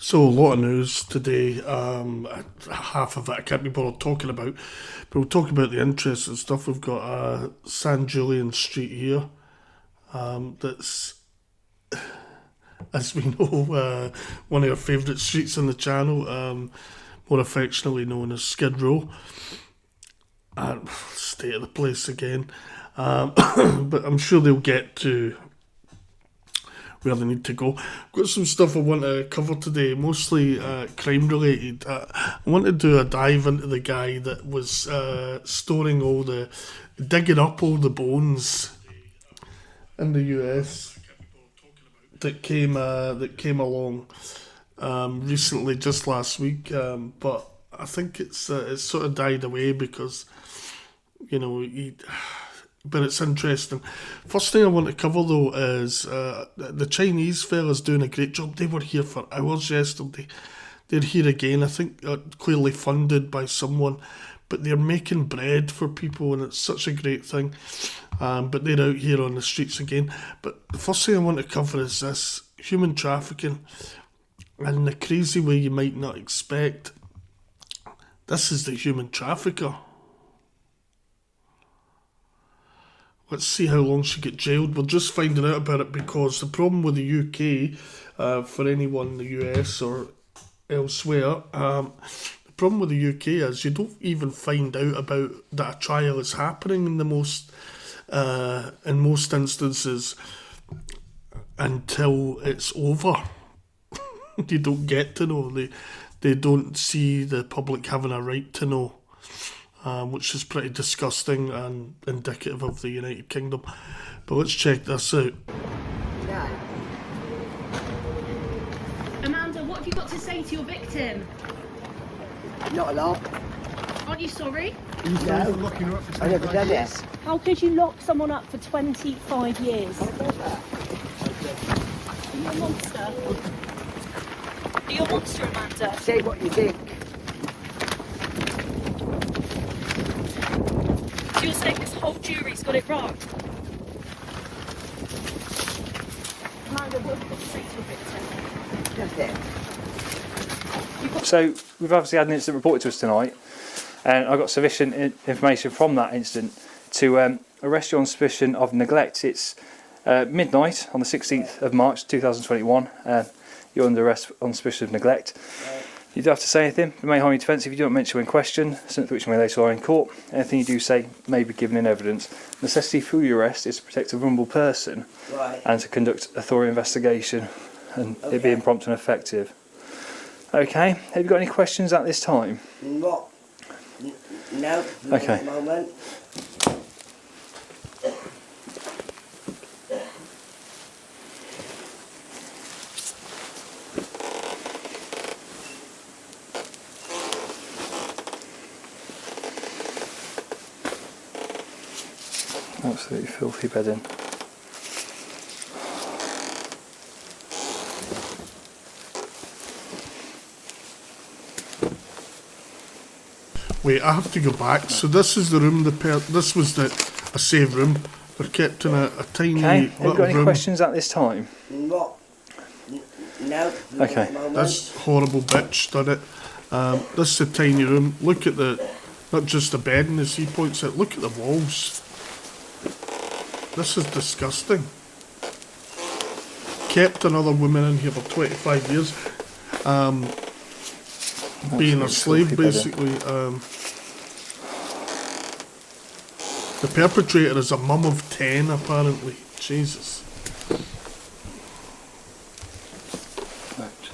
So a lot of news today. Half of it I can't be bothered talking about, but we'll talk about the interesting stuff. We've got San Julian Street here. That's, as we know, one of our favourite streets on the channel, more affectionately known as Skid Row. State of the place again, but I'm sure they'll get to where they need to go. I've got some stuff I want to cover today, mostly crime related. I want to do a dive into the guy that was digging up all the bones in the US that came along recently, just last week. But I think it's sort of died away because but it's interesting. First thing I want to cover though is the Chinese fellas doing a great job. They were here for hours yesterday. They're here again, I think clearly funded by someone, but they're making bread for people and it's such a great thing. But they're out here on the streets again. But the first thing I want to cover is this: human trafficking, and the crazy way you might not expect. This is the human trafficker. Let's see how long she gets jailed. We're just finding out about it because the problem with the UK, for anyone in the US or elsewhere, the problem with the UK is you don't even find out about that a trial is happening in most instances until it's over. You don't get to know. They don't see the public having a right to know. Which is pretty disgusting and indicative of the United Kingdom. But let's check this out. Amanda, what have you got to say to your victim? Not a lot. Aren't you sorry? No, I never done this. How could you lock someone up for 25 years? You're a monster. You're a monster, Amanda. Say what you think. So you're saying this whole jury's got it wrong? Amanda, what have you got to say to your victim? Nothing. So we've obviously had an incident reported to us tonight, and I got sufficient information from that incident to arrest you on suspicion of neglect. It's midnight on the 16th of March 2021. You're under arrest on suspicion of neglect. You don't have to say anything. It may harm your defence if you don't mention in question, something which you may later on in court. Anything you do say may be given in evidence. Necessity for your arrest is to protect a vulnerable person, Right. and to conduct a thorough investigation, and it being prompt and effective. Okay, have you got any questions at this time? What? No. Okay. At the moment. Absolutely filthy bedding. Wait, I have to go back. So this is the room. This was a safe room. They're kept in a tiny Okay, have you little got any room. questions at this time? What? No. Okay. At the moment. This horrible bitch done it. This is a tiny room. Look at not just the bedding as he points out. Look at the walls. This is disgusting. Kept another woman in here for 25 years. Being a Absolutely slave, filthy bedding. basically. The perpetrator is a mum of 10, apparently. Jesus. Right.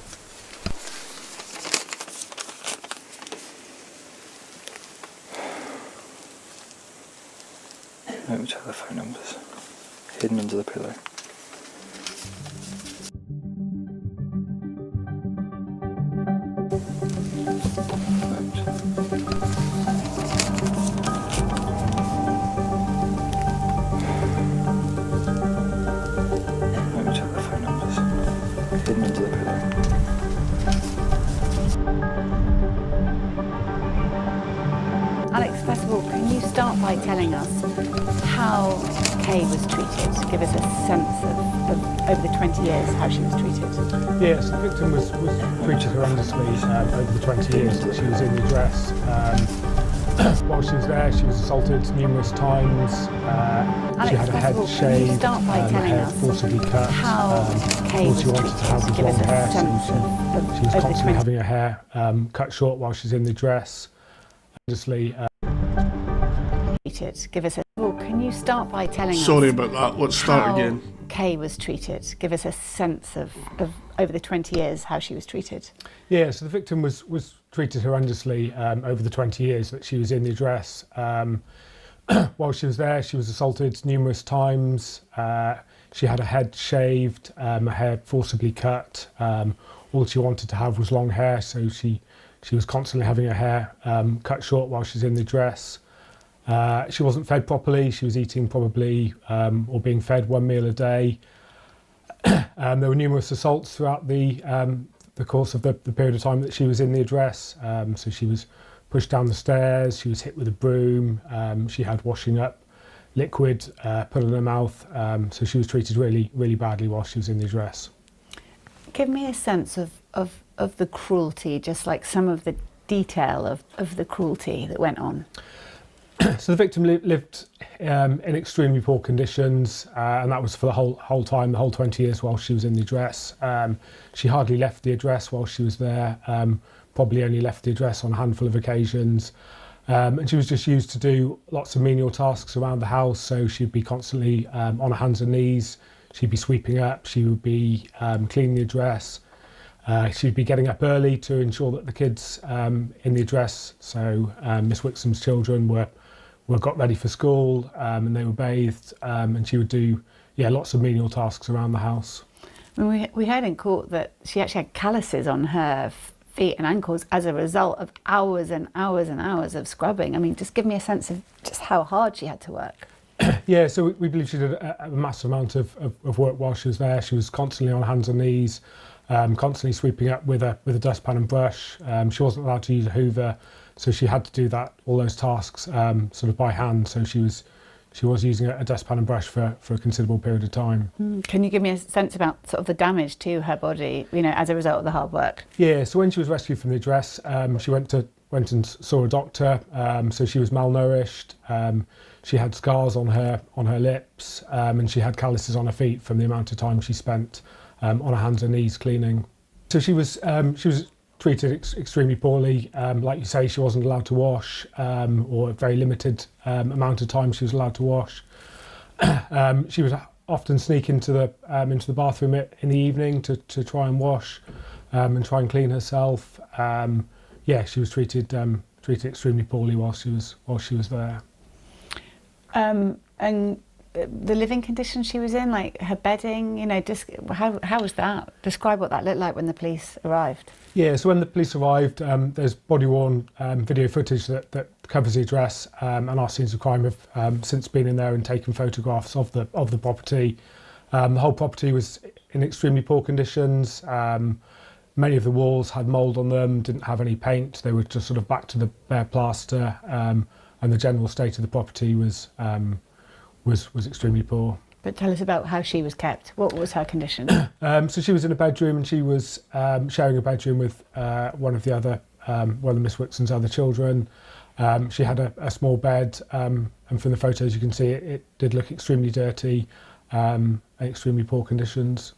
No telephone numbers hidden under the pillow. No telephone numbers hidden under the pillow. Alex, first of all, can you start by telling us how Kay was treated? Give us a sense of over the 20 years how she was treated. Yes, the victim was treated horrendously over the 20 years that she was in the address. While she was there, she was assaulted numerous times. She had her head shaved, start by her telling hair us forcibly cut. how Kay All was she wanted to have was treated. Give long us a hair, so sense she of was over the constantly 20 having her hair cut short while she's in the dress. Horrendously, treated. Give us a. Well, can you start by telling Sorry us about that. Let's start how again. Kay was treated? Give us a sense of over the 20 years how she was treated. yeah, so the victim was treated horrendously over the 20 years that she was in the address. While she was there, she was assaulted numerous times. She had her head shaved, her hair forcibly cut. All she wanted to have was long hair, so she was constantly having her hair cut short while she's in the dress. She wasn't fed properly. She was eating probably or being fed one meal a day. There were numerous assaults throughout the course of the period of time that she was in the address. So she was pushed down the stairs, she was hit with a broom, she had washing up liquid put in her mouth. So she was treated really, really badly while she was in the address. Give me a sense of the cruelty, just like some of the detail of the cruelty that went on. So the victim lived in extremely poor conditions, and that was for the whole time, the whole 20 years while she was in the address. She hardly left the address while she was there, probably only left the address on a handful of occasions. And she was just used to do lots of menial tasks around the house, so she'd be constantly on her hands and knees, she'd be sweeping up, she would be cleaning the address. She'd be getting up early to ensure that the kids in the address, so Miss Wixom's children were got ready for school, and they were bathed, and she would do lots of menial tasks around the house. We heard in court that she actually had calluses on her feet and ankles as a result of hours and hours and hours of scrubbing. I mean, just give me a sense of just how hard she had to work. Yeah, so we believe she did a massive amount of work while she was there. She was constantly on hands and knees, constantly sweeping up with a dustpan and brush. She wasn't allowed to use a hoover, so she had to do all those tasks sort of by hand. So she was using a dustpan and brush for a considerable period of time. Can you give me a sense about sort of the damage to her body, as a result of the hard work? Yeah, so when she was rescued from the address, she went and saw a doctor. So she was malnourished. She had scars on her lips, and she had calluses on her feet from the amount of time she spent on her hands and knees cleaning. So she was treated extremely poorly. Like you say, she wasn't allowed to wash, or a very limited amount of time she was allowed to wash. She would often sneak into the bathroom in the evening to try and wash and try and clean herself. She was treated extremely poorly while she was there. And the living conditions she was in, like her bedding, just how was that? Describe what that looked like when the police arrived. Yeah, so when the police arrived, there's body-worn video footage that covers the address, and our scenes of crime have since been in there and taken photographs of the property. The whole property was in extremely poor conditions. Many of the walls had mould on them, didn't have any paint. They were just sort of back to the bare plaster, and the general state of the property was extremely poor. But tell us about how she was kept. What was her condition? So she was in a bedroom, and she was sharing a bedroom with one of Miss Wixom's other children. She had a small bed, and from the photos you can see it did look extremely dirty, and extremely poor conditions.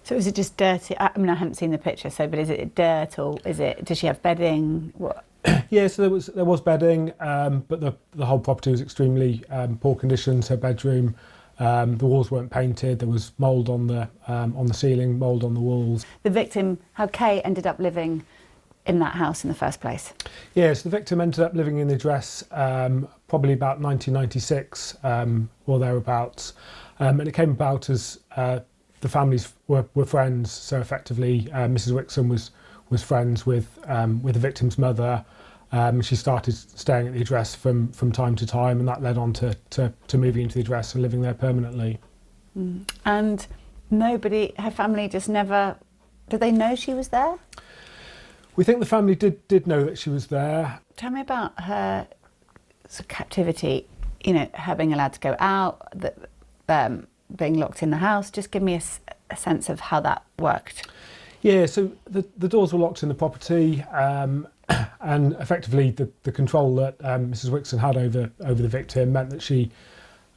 So was it just dirty? I mean, I haven't seen the picture, but is it dirt, or does she have bedding? What? Yeah, so there was bedding, but the whole property was extremely poor conditions. Her bedroom, the walls weren't painted. There was mould on the ceiling, mould on the walls. The victim, how Kay ended up living in that house in the first place? Yeah, so the victim ended up living in the address probably about 1996 or thereabouts, and it came about as the families were friends. So effectively, Mrs. Wixom was friends with the victim's mother. She started staying at the address from time to time, and that led on to moving into the address and living there permanently. And her family just never, did they know she was there? We think the family did know that she was there. Tell me about her captivity, you know, her being allowed to go out, being locked in the house. Just give me a sense of how that worked. Yeah, so the doors were locked in the property, and effectively the control that Mrs. Wixon had over the victim meant that she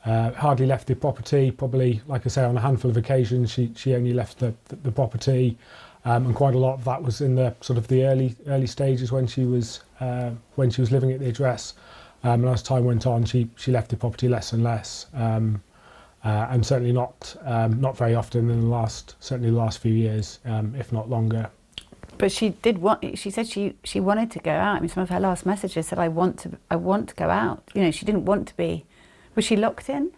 hardly left the property. Probably, like I say, on a handful of occasions, she only left the property, and quite a lot of that was in the sort of the early stages when she was living at the address. And as time went on, she left the property less and less, and certainly not very often in certainly the last few years, if not longer. But she said she wanted to go out. I mean, some of her last messages said, I want to go out. You know, she didn't want to be. Was she locked in?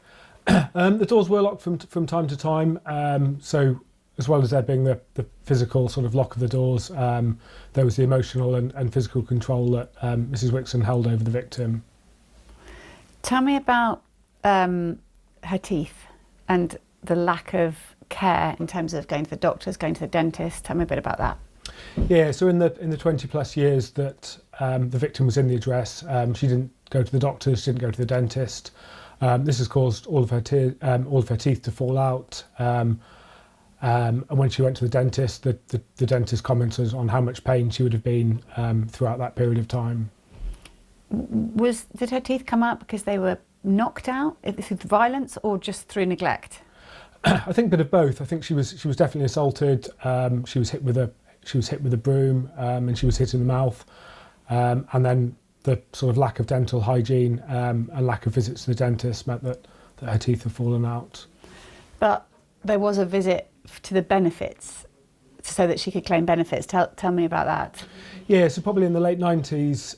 The doors were locked from time to time. So as well as there being the physical sort of lock of the doors, there was the emotional and physical control that Mrs. Wixon held over the victim. Tell me about her teeth and the lack of care in terms of going to the doctors, going to the dentist. Tell me a bit about that. Yeah, so in the 20 plus years that the victim was in the address, she didn't go to the doctors, she didn't go to the dentist. This has caused all of her teeth to fall out. And when she went to the dentist, the dentist commented on how much pain she would have been throughout that period of time. Did her teeth come out because they were knocked out through violence or just through neglect? I think a bit of both. I think she was definitely assaulted. She was hit with a broom, and she was hit in the mouth. And then the sort of lack of dental hygiene and lack of visits to the dentist meant that her teeth had fallen out. But there was a visit to the benefits so that she could claim benefits. Tell me about that. Yeah, so probably in the late 90s,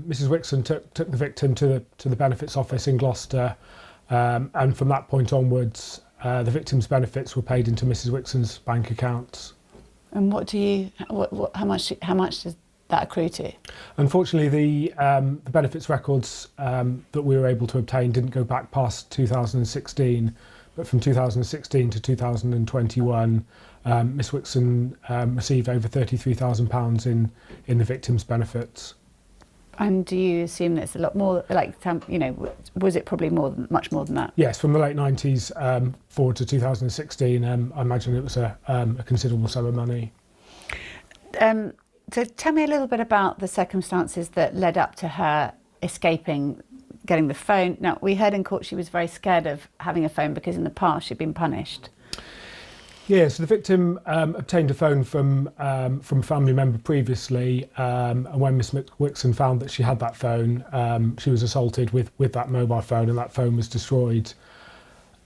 Mrs. Wixon took the victim to the benefits office in Gloucester, and from that point onwards, the victim's benefits were paid into Mrs. Wixon's bank accounts. And how much does that accrue to? Unfortunately, the benefits records that we were able to obtain didn't go back past 2016, but from 2016 to 2021, Miss Wixon received over £33,000 in the victim's benefits. And do you assume that's a lot more? Like, you know, was it probably much more than that? Yes, from the late 90s forward to 2016, I imagine it was a considerable sum of money. So tell me a little bit about the circumstances that led up to her escaping, getting the phone. Now, we heard in court she was very scared of having a phone because in the past she'd been punished. Yeah, so the victim obtained a phone from a family member previously, and when Miss Wixon found that she had that phone, she was assaulted with that mobile phone, and that phone was destroyed.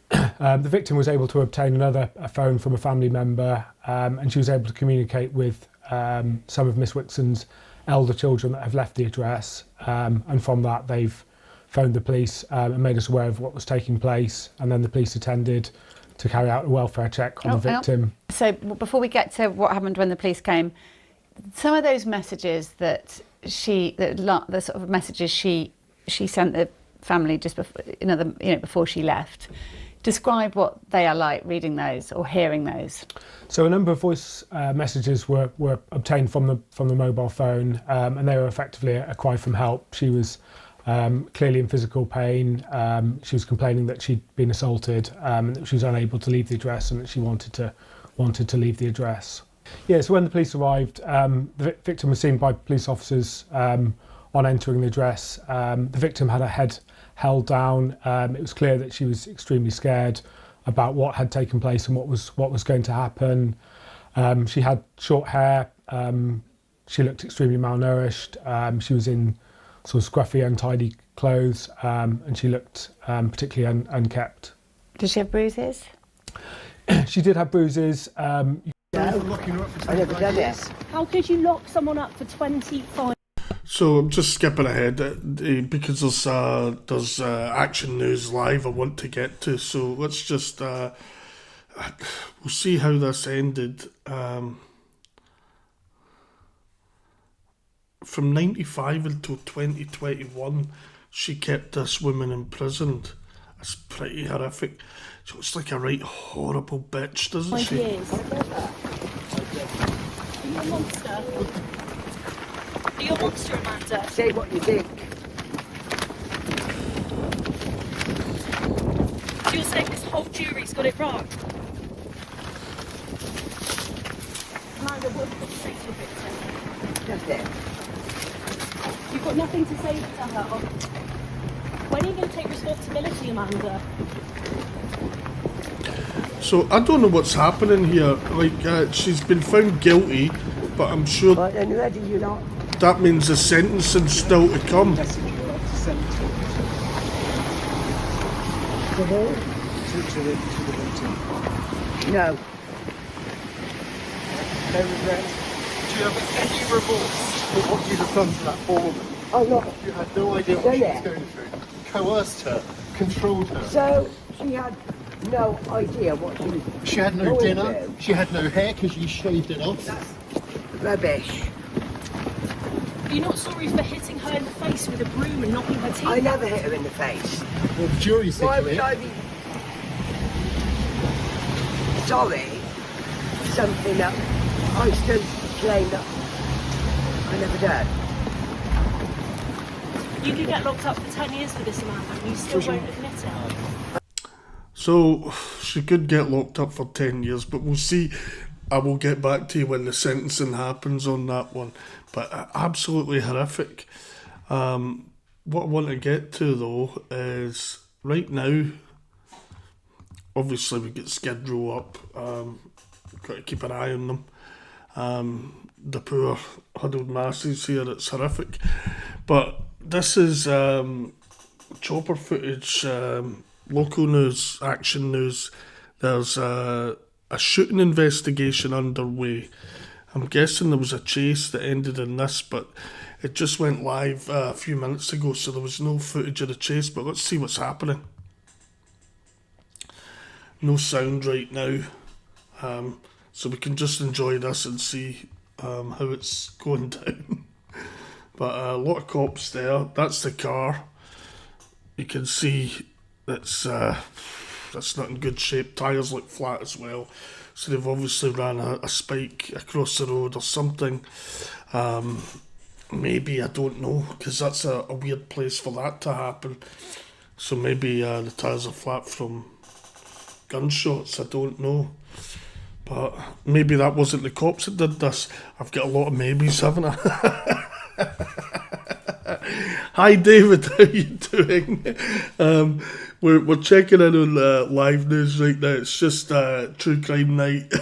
The victim was able to obtain a phone from a family member, and she was able to communicate with some of Miss Wixon's elder children that have left the address, and from that they've phoned the police and made us aware of what was taking place, and then the police attended to carry out a welfare check on the victim. So before we get to what happened when the police came, some of those messages that the sort of messages she sent the family just before, before she left, describe what they are like reading those or hearing those. So a number of voice messages were obtained from the mobile phone, and they were effectively a cry from help. She was clearly in physical pain. She was complaining that she'd been assaulted, and that she was unable to leave the address, and that she wanted to leave the address. Yeah, so when the police arrived, the victim was seen by police officers on entering the address. The victim had her head held down. It was clear that she was extremely scared about what had taken place and what was going to happen. She had short hair. She looked extremely malnourished. She was in sort of scruffy, untidy clothes, and she looked particularly unkept. Did she have bruises? She did have bruises. No, I never done it. How could you lock someone up for 25? So I'm just skipping ahead because there's Action News Live I want to get to. So let's just we'll see how this ended. From 95 until 2021, she kept this woman imprisoned. It's pretty horrific. She looks like a right horrible bitch, doesn't she? Years. Are you a monster? Are you a monster, Amanda? Say what you think. whole jury's got it wrong. Amanda, what have you got to say to your victim? That's it. You've got nothing to say to her. When are you going to take responsibility, Amanda? So I don't know what's happening here. Like, she's been found guilty, but I'm sure Right, then ready, you lot? that means the sentencing's still to come. Message you want to send to who? To the victim. No. No regrets. Do you have any remorse for what you have done to that poor woman? Oh, no. You had no idea what she was going through. Coerced her, controlled her. So she had no idea what she was. She had no going dinner. through. She had no hair because you shaved it off. Rubbish. Are you not sorry for hitting her in the face with a broom and knocking her teeth I out? never hit her in the face. Well, the jury said Why you would did. I be sorry for something that I still claim that I never did? You could get locked up for 10 years for this, Amanda, and you still won't admit it. So she could get locked up for 10 years, but we'll see. I will get back to you when the sentencing happens on that one. But absolutely horrific. What I want to get to though is right now, obviously we get Skid Row up. Got to keep an eye on them. The poor huddled masses here, it's horrific. But this is chopper footage, local news, action news. There's a shooting investigation underway. I'm guessing there was a chase that ended in this, but it just went live a few minutes ago, so there was no footage of the chase, but let's see what's happening. No sound right now, so we can just enjoy this and see how it's going down. But a lot of cops there. That's the car. You can see that's not in good shape. Tyres look flat as well. So they've obviously ran a spike across the road or something. Maybe, I don't know, because that's a weird place for that to happen. So maybe the tyres are flat from gunshots, I don't know. But maybe that wasn't the cops that did this. I've got a lot of maybes, haven't I? Hi David, how you doing? We're checking in on live news right now. It's just true crime night.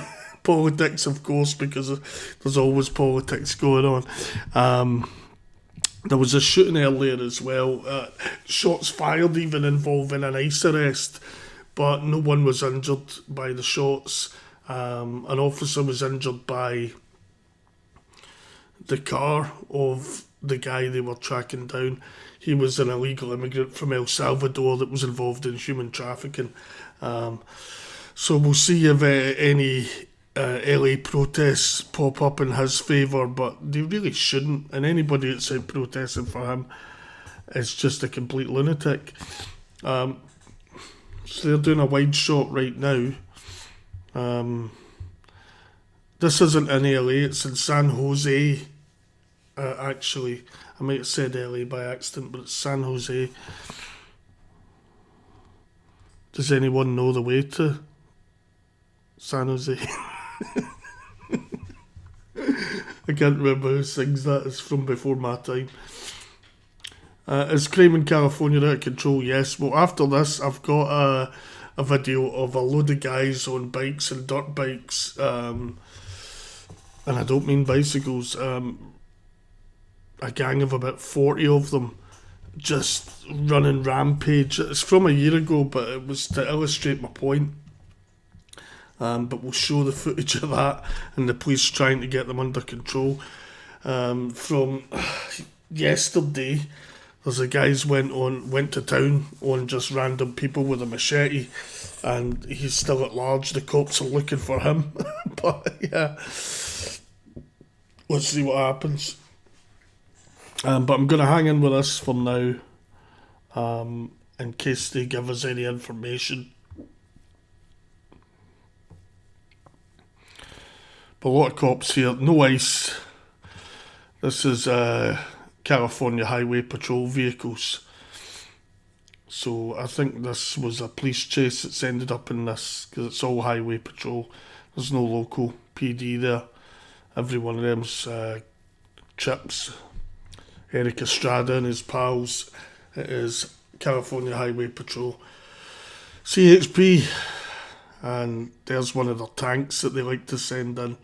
Politics, of course, because there's always politics going on. There was a shooting earlier as well. Shots fired even involving an ICE arrest, but no one was injured by the shots. An officer was injured by the car of the guy they were tracking down. He was an illegal immigrant from El Salvador that was involved in human trafficking. So we'll see if any LA protests pop up in his favour, but they really shouldn't. And anybody that's out protesting for him is just a complete lunatic. So they're doing a wide shot right now. This isn't in LA, it's in San Jose. Actually, I might have said LA by accident, but it's San Jose. Does anyone know the way to San Jose? I can't remember who sings that. It's from before my time. Is crime in California out of control? Yes. Well, after this, I've got a video of a load of guys on bikes and dirt bikes, and I don't mean bicycles, a gang of about 40 of them just running rampage. It's from a year ago, but it was to illustrate my point. But we'll show the footage of that and the police trying to get them under control. From yesterday, there's a guys went to town on just random people with a machete, and he's still at large. The cops are looking for him. But yeah, let's see what happens. But I'm going to hang in with us for now, in case they give us any information. But a lot of cops here, no ICE. This is California Highway Patrol vehicles. So I think this was a police chase that's ended up in this, because it's all highway patrol. There's no local PD there. Every one of them's Chips, Eric Estrada and his pals. It is California Highway Patrol, CHP, and there's one of their tanks that they like to send in.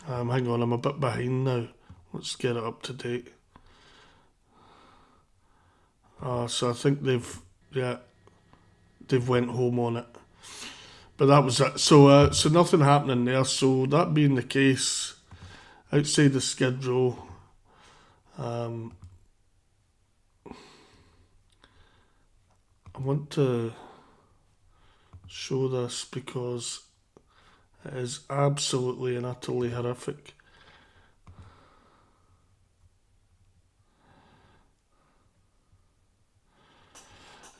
Hang on, I'm a bit behind now. Let's get it up to date. So I think they've went home on it. But that was it. So nothing happening there. So that being the case, outside the Skid Row, I want to show this because it is absolutely and utterly horrific.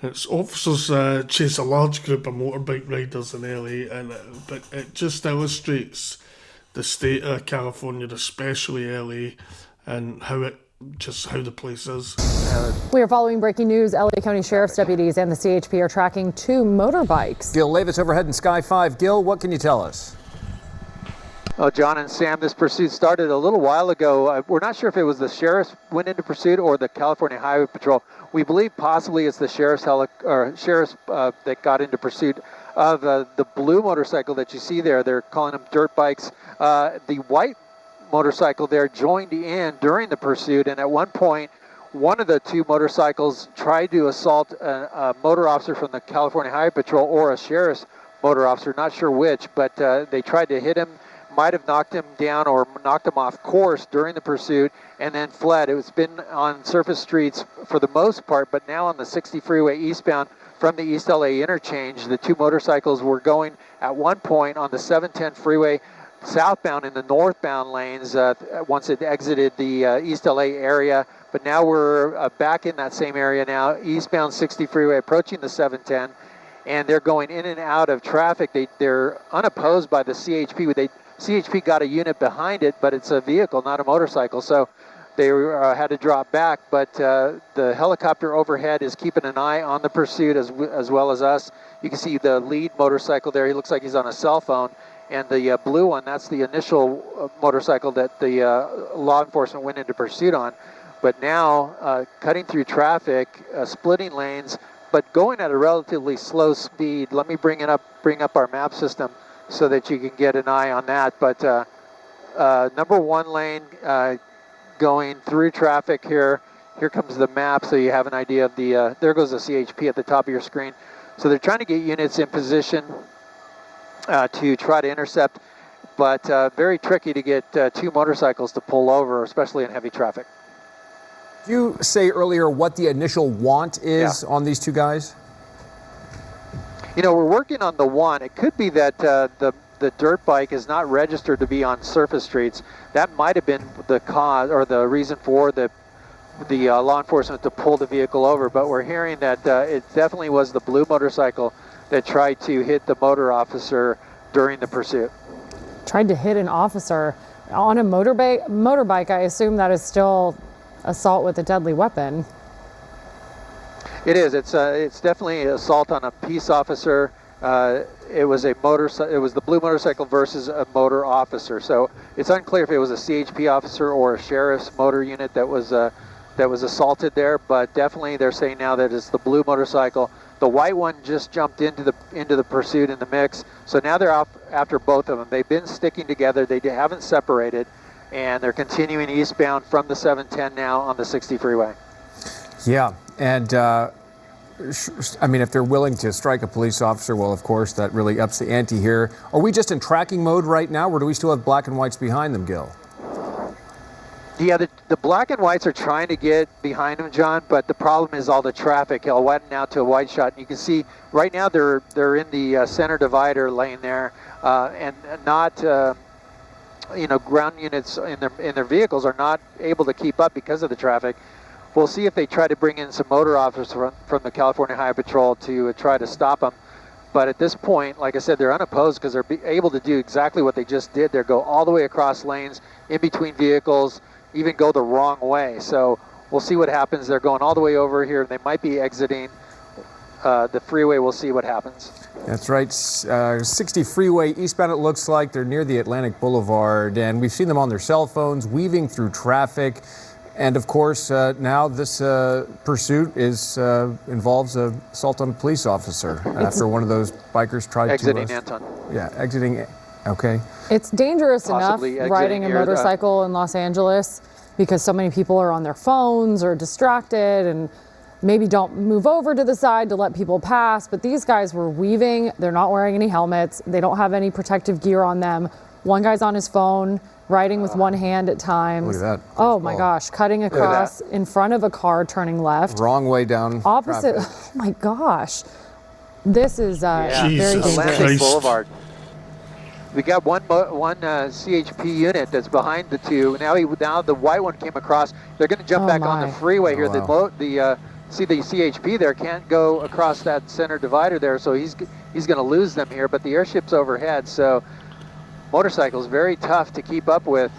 Its officers chase a large group of motorbike riders in LA, but it just illustrates the state of California, especially LA, and how the place is. We are following breaking news. LA County Sheriff's deputies and the CHP are tracking 2 motorbikes. Gil Levis overhead in Sky 5. Gil, what can you tell us? Oh, John and Sam, this pursuit started a little while ago. We're not sure if it was the sheriff's went into pursuit or the California Highway Patrol. We believe possibly it's the sheriff's that got into pursuit of the blue motorcycle that you see there. They're calling them dirt bikes. The white motorcycle there joined in during the pursuit, and at one point, one of the 2 motorcycles tried to assault a motor officer from the California Highway Patrol or a sheriff's motor officer, not sure which, but they tried to hit him. Might have knocked him down or knocked him off course during the pursuit and then fled. It's been on surface streets for the most part, but now on the 60 freeway eastbound from the East LA interchange, the 2 motorcycles were going at one point on the 710 freeway southbound in the northbound lanes once it exited the East LA area. But now we're back in that same area now, eastbound 60 freeway approaching the 710, and they're going in and out of traffic. They're unopposed by the CHP. CHP got a unit behind it, but it's a vehicle, not a motorcycle, so they had to drop back. But the helicopter overhead is keeping an eye on the pursuit as well as us. You can see the lead motorcycle there. He looks like he's on a cell phone. And the blue one, that's the initial motorcycle that the law enforcement went into pursuit on. But now, cutting through traffic, splitting lanes, but going at a relatively slow speed. Let me bring up our map system so that you can get an eye on that. But number 1 lane going through traffic here. Here comes the map, so you have an idea of the, there goes the CHP at the top of your screen. So they're trying to get units in position to try to intercept, but very tricky to get 2 motorcycles to pull over, especially in heavy traffic. Did you say earlier what the initial want is on these 2 guys? You know, we're working on the one. It could be that the dirt bike is not registered to be on surface streets. That might have been the cause or the reason for the law enforcement to pull the vehicle over. But we're hearing that it definitely was the blue motorcycle that tried to hit the motor officer during the pursuit. Tried to hit an officer on a motorbike. I assume that is still assault with a deadly weapon. It is. It's definitely assault on a peace officer. It was a it was the blue motorcycle versus a motor officer. So it's unclear if it was a CHP officer or a sheriff's motor unit that was assaulted there. But definitely, they're saying now that it's the blue motorcycle. The white one just jumped into the pursuit in the mix. So now they're out after both of them. They've been sticking together. They haven't separated, and they're continuing eastbound from the 710 now on the 60 freeway. Yeah, and I mean, if they're willing to strike a police officer, well, of course, that really ups the ante here. Are we just in tracking mode right now, or do we still have black and whites behind them, Gil? Yeah, the black and whites are trying to get behind him, John, but the problem is all the traffic. He'll widen out to a wide shot, and you can see right now they're in the center divider lane there, and not ground units in their vehicles are not able to keep up because of the traffic. We'll see if they try to bring in some motor officers from the California Highway Patrol to try to stop them. But at this point, like I said, they're unopposed because they're able to do exactly what they just did. They go all the way across lanes, in between vehicles, even go the wrong way. So we'll see what happens. They're going all the way over here. They might be exiting the freeway. We'll see what happens. That's right. 60 freeway eastbound, it looks like. They're near the Atlantic Boulevard, and we've seen them on their cell phones, weaving through traffic. And of course, now this pursuit involves an assault on a police officer after one of those bikers tried exiting to... Anton. Yeah, exiting. Okay. It's dangerous Possibly enough riding a exiting here, motorcycle in Los Angeles because so many people are on their phones or distracted and maybe don't move over to the side to let people pass. But these guys were weaving. They're not wearing any helmets. They don't have any protective gear on them. One guy's on his phone, riding with one hand at times. Look at that. Oh my gosh, cutting across in front of a car, turning left. Wrong way down. Opposite. traffic. Oh my gosh. This is very Jesus dangerous. Atlantic Christ. Boulevard. We got one CHP unit that's behind the two. Now the white one came across. They're going to jump back on the freeway here. Wow. See the CHP there can't go across that center divider there, so he's going to lose them here. But the airship's overhead, so motorcycles very tough to keep up with.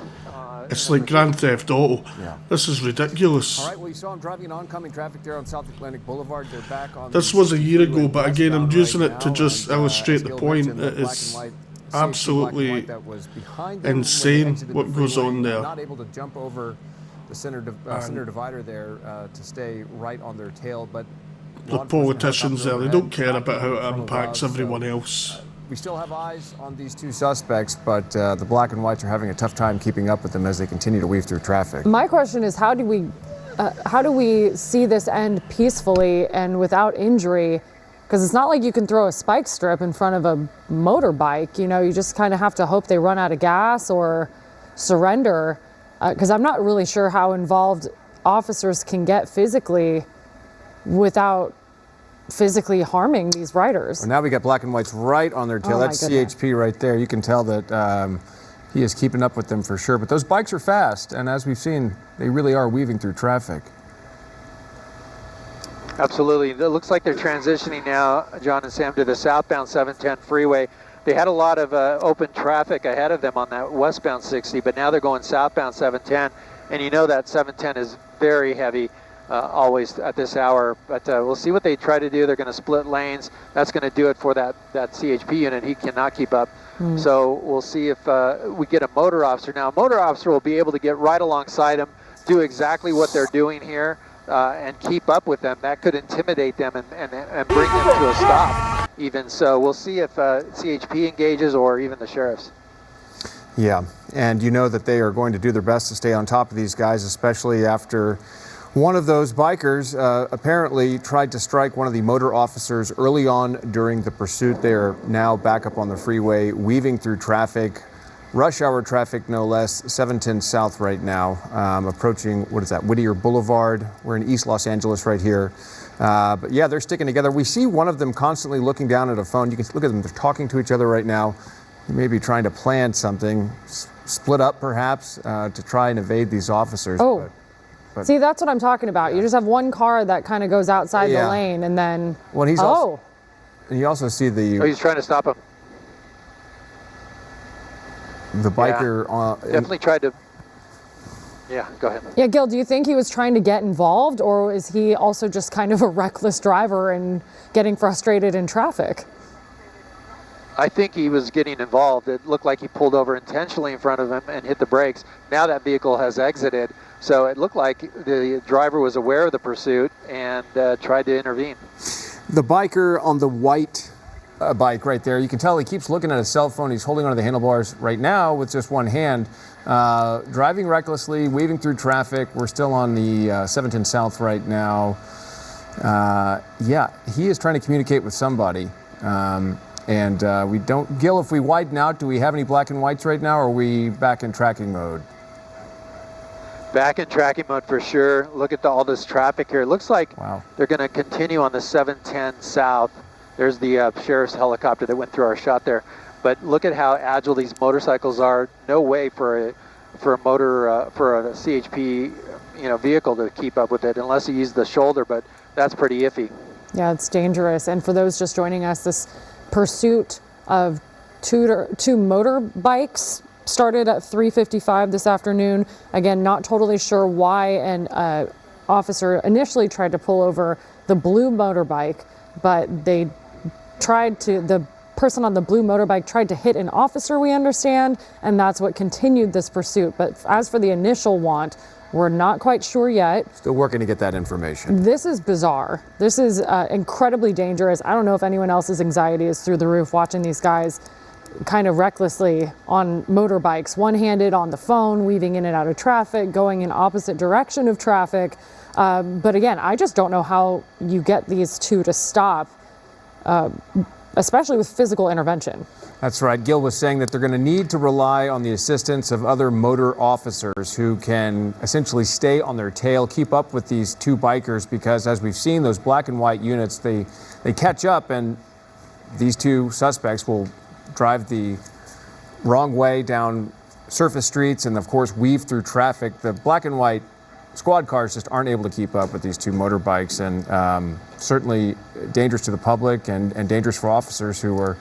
It's like Grand Theft Auto. Yeah. This is ridiculous. All right, well, you saw them driving in oncoming traffic there on South Atlantic Boulevard. They're back on. This the was a year freeway ago, but again, I'm westbound using right it to now, just and, illustrate as the Gil point. mentioned, the It black is and white, absolutely black and white that was behind them when they insane exited what the goes freeway, on there. Not able to jump over the center divider there to stay right on their tail, but The law enforcement politicians there, helicopter they don't overhead, care about how it from impacts above, so everyone else. we still have eyes on these two suspects, but the black and whites are having a tough time keeping up with them as they continue to weave through traffic. My question is, how do we see this end peacefully and without injury? Because it's not like you can throw a spike strip in front of a motorbike. You know, you just kind of have to hope they run out of gas or surrender. Because I'm not really sure how involved officers can get physically without physically harming these riders. Well, now we got black and whites right on their tail. Oh my That's goodness. CHP right there. You can tell that he is keeping up with them for sure. But those bikes are fast, and as we've seen, they really are weaving through traffic. Absolutely. It looks like they're transitioning now, John and Sam, to the southbound 710 freeway. They had a lot of open traffic ahead of them on that westbound 60, but now they're going southbound 710. And you know that 710 is very heavy always at this hour. But we'll see what they try to do. They're going to split lanes. That's going to do it for that CHP unit. He cannot keep up. So we'll see if we get a motor officer. Now, a motor officer will be able to get right alongside them, do exactly what they're doing here, and keep up with them. That could intimidate them and bring them to a stop even. So we'll see if CHP engages or even the sheriffs. Yeah, and you know that they are going to do their best to stay on top of these guys, especially after one of those bikers apparently tried to strike one of the motor officers early on during the pursuit. They are now back up on the freeway, weaving through traffic. Rush hour traffic, no less, 710 South right now, approaching, what is that, Whittier Boulevard. We're in East Los Angeles right here. But yeah, they're sticking together. We see one of them constantly looking down at a phone. You can look at them, they're talking to each other right now. They may be trying to plan something, split up perhaps, to try and evade these officers. Oh, but see, that's what I'm talking about. You just have one car that kind of goes outside the lane and then, well, he's also, and you also see Oh, he's trying to stop him. the biker Definitely tried to. Yeah, go ahead. Yeah, Gil, do you think he was trying to get involved, or is he also just kind of a reckless driver and getting frustrated in traffic? I think he was getting involved. It looked like he pulled over intentionally in front of him and hit the brakes. Now that vehicle has exited, so it looked like the driver was aware of the pursuit and tried to intervene. The biker on the white bike right there, you can tell he keeps looking at his cell phone. He's holding onto the handlebars right now with just one hand, driving recklessly, weaving through traffic. We're still on the 710 South right now. Yeah, he is trying to communicate with somebody. And we don't, Gil, if we widen out, do we have any black and whites right now, or are we back in tracking mode? Back in tracking mode for sure. Look at all this traffic here. It looks like they're going to continue on the 710 South. There's the sheriff's helicopter that went through our shot there. But look at how agile these motorcycles are. No way for a CHP vehicle to keep up with it unless you use the shoulder. But that's pretty iffy. Yeah, it's dangerous. And for those just joining us, this pursuit of two motorbikes started at 3:55 this afternoon. Again, not totally sure why an officer initially tried to pull over the blue motorbike, but the person on the blue motorbike tried to hit an officer, we understand, and that's what continued this pursuit. But as for the initial want, we're not quite sure yet. Still working to get that information. This is bizarre. This is incredibly dangerous. I don't know if anyone else's anxiety is through the roof watching these guys kind of recklessly on motorbikes, one-handed on the phone, weaving in and out of traffic, going in opposite direction of traffic. But again, I just don't know how you get these two to stop, especially with physical intervention. That's right. Gil was saying that they're going to need to rely on the assistance of other motor officers who can essentially stay on their tail, keep up with these two bikers, because as we've seen, those black and white units, they catch up, and these two suspects will drive the wrong way down surface streets and, of course, weave through traffic. The black and white squad cars just aren't able to keep up with these two motorbikes, and certainly dangerous to the public and dangerous for officers who are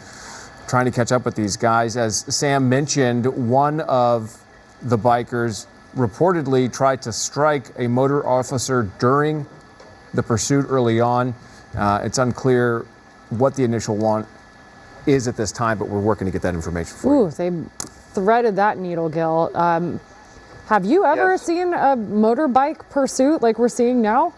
trying to catch up with these guys. As Sam mentioned, one of the bikers reportedly tried to strike a motor officer during the pursuit early on. It's unclear what the initial want is at this time, but we're working to get that information for you. Ooh, they threaded that needle, Gil. Have you ever seen a motorbike pursuit like we're seeing now?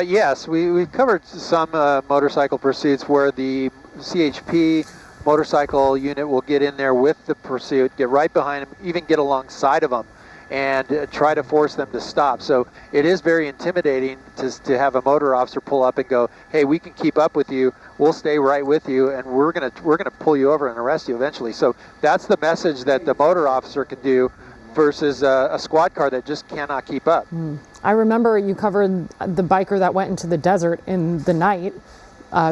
Yes, we've covered some motorcycle pursuits where the CHP motorcycle unit will get in there with the pursuit, get right behind them, even get alongside of them, and try to force them to stop. So it is very intimidating to have a motor officer pull up and go, "Hey, we can keep up with you. We'll stay right with you, and we're gonna pull you over and arrest you eventually." So that's the message that the motor officer can do versus a squad car that just cannot keep up. I remember you covered the biker that went into the desert in the night,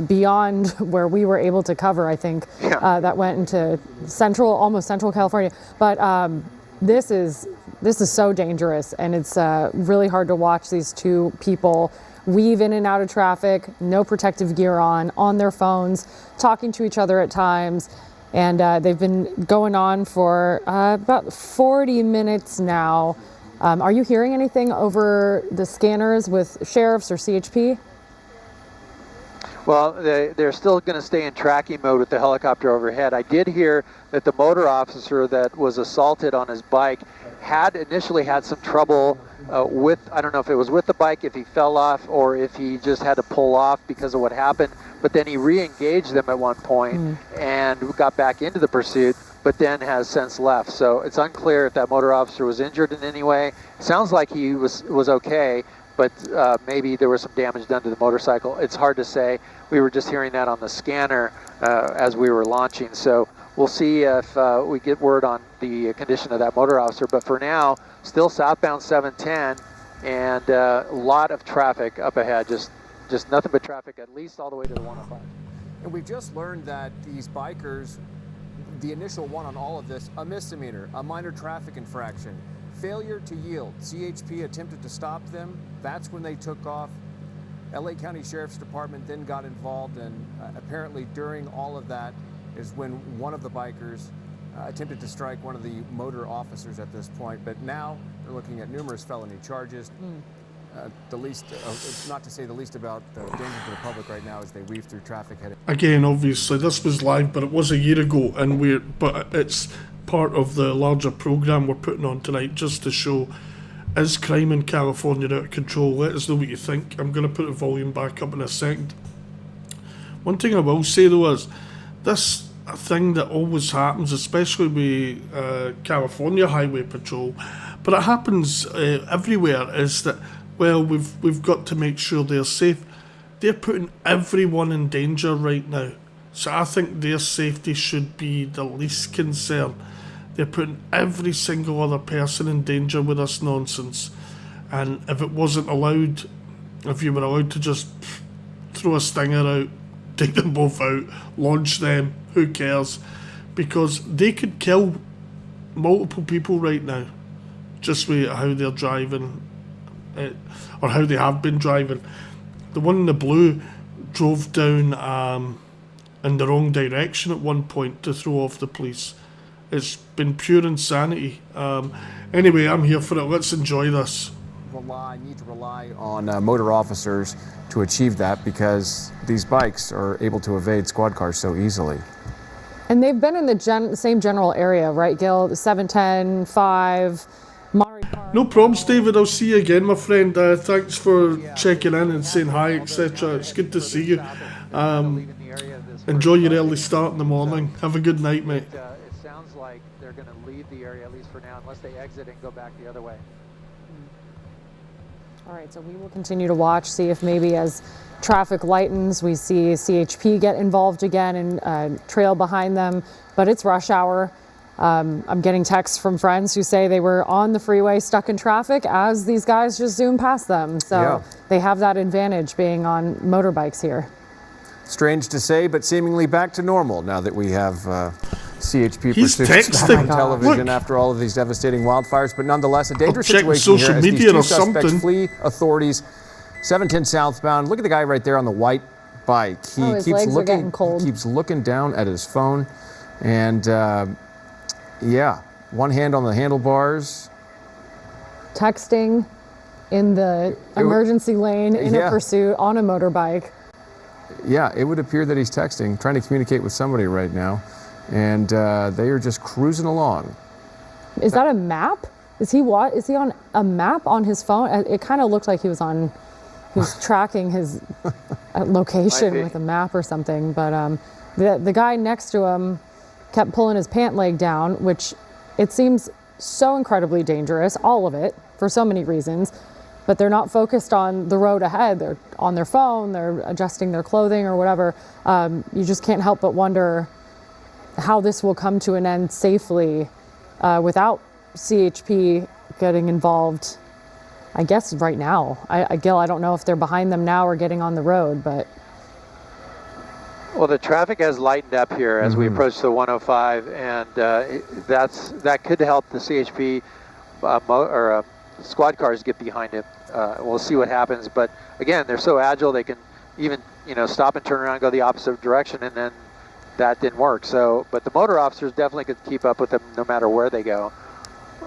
beyond where we were able to cover, I think, that went into almost central California. But this is so dangerous, and it's really hard to watch these two people weave in and out of traffic, no protective gear on their phones, talking to each other at times. And they've been going on for about 40 minutes now. Are you hearing anything over the scanners with sheriffs or CHP? Well, they're still going to stay in tracking mode with the helicopter overhead. I did hear that the motor officer that was assaulted on his bike had initially had some trouble with, I don't know if it was with the bike, if he fell off, or if he just had to pull off because of what happened. But then he re-engaged them at one point and got back into the pursuit, but then has since left. So it's unclear if that motor officer was injured in any way. Sounds like he was okay, but maybe there was some damage done to the motorcycle. It's hard to say. We were just hearing that on the scanner as we were launching. So we'll see if we get word on the condition of that motor officer. But for now, still southbound 710, and a lot of traffic up ahead. Just nothing but traffic, at least all the way to the 105. And we've just learned that these bikers, the initial one on all of this, a misdemeanor, a minor traffic infraction, failure to yield. CHP attempted to stop them. That's when they took off. LA County Sheriff's Department then got involved, and apparently during all of that is when one of the bikers attempted to strike one of the motor officers at this point. But now they're looking at numerous felony charges. The least, not to say the least, about the danger to the public right now as they weave through traffic. Again, obviously, this was live, but it was a year ago, but it's part of the larger program we're putting on tonight, just to show, is crime in California out of control? Let us know what you think. I'm going to put the volume back up in a second. One thing I will say though is, this thing that always happens, especially with California Highway Patrol, but it happens everywhere, is that, well, we've got to make sure they're safe. They're putting everyone in danger right now. So I think their safety should be the least concern. They're putting every single other person in danger with this nonsense. And if it wasn't allowed, if you were allowed to just throw a stinger out, take them both out, launch them, who cares? Because they could kill multiple people right now, just with how they're driving, or how they have been driving. The one in the blue drove down in the wrong direction at one point to throw off the police. It's been pure insanity. Anyway, I'm here for it. Let's enjoy this. need to rely on motor officers to achieve that because these bikes are able to evade squad cars so easily. And they've been in the same general area, right, Gil? The 710, 5, Monterey Park. No problems, David. I'll see you again, my friend. Thanks for checking in and saying hi, etc. It's good to see you. Enjoy your early start in the morning. Have a good night, mate. It sounds like they're going to leave the area, at least for now, unless they exit and go back the other way. All right, so we will continue to watch, see if maybe as traffic lightens, we see CHP get involved again and trail behind them. But it's rush hour. I'm getting texts from friends who say they were on the freeway stuck in traffic as these guys just zoom past them. So they have that advantage being on motorbikes here. Strange to say, but seemingly back to normal now that we have CHP He's pursuits texting. on television Look. after all of these devastating wildfires. But nonetheless, a dangerous checking situation social here as media these two or suspects something. flee authorities. 710 southbound. Look at the guy right there on the white bike. He his keeps legs are getting looking, cold. keeps looking down at his phone, and yeah, one hand on the handlebars. Texting in the emergency lane in a pursuit on a motorbike. Yeah, it would appear that he's texting, trying to communicate with somebody right now, and they are just cruising along. Is that a map? Is he on a map on his phone? It kind of looked like he was tracking his location with a map or something. But the guy next to him kept pulling his pant leg down, which it seems so incredibly dangerous, all of it, for so many reasons. But they're not focused on the road ahead. They're on their phone, they're adjusting their clothing or whatever. You just can't help but wonder how this will come to an end safely without CHP getting involved, I guess, right now. Gil, I don't know if they're behind them now or getting on the road, but... Well, the traffic has lightened up here as we approach the 105, and that could help the CHP squad cars get behind it. We'll see what happens, but again, they're so agile they can even stop and turn around and go the opposite direction, and then that didn't work. So, but the motor officers definitely could keep up with them no matter where they go.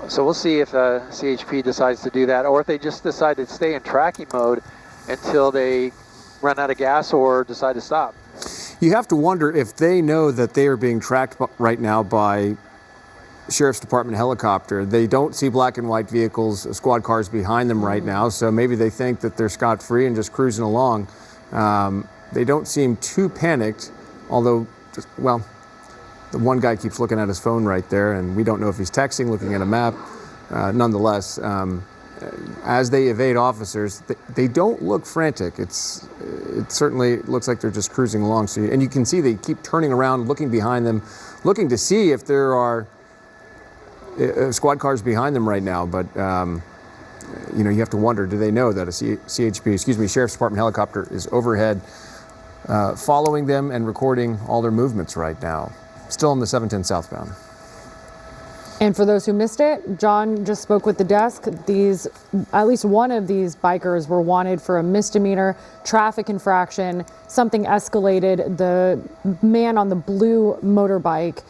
So we'll see if CHP decides to do that, or if they just decide to stay in tracking mode until they run out of gas or decide to stop. You have to wonder if they know that they are being tracked right now by Sheriff's Department helicopter. They don't see black and white vehicles, squad cars behind them right now, so maybe they think that they're scot-free and just cruising along. They don't seem too panicked, although, the one guy keeps looking at his phone right there, and we don't know if he's texting, looking at a map. Nonetheless, as they evade officers, they don't look frantic. It certainly looks like they're just cruising along. And you can see they keep turning around, looking behind them, looking to see if there are squad cars behind them right now. But you have to wonder, do they know that a Sheriff's Department helicopter is overhead, following them and recording all their movements right now? Still on the 710 southbound. And for those who missed it, John just spoke with the desk. At least one of these bikers were wanted for a misdemeanor traffic infraction. Something escalated. The man on the blue motorbike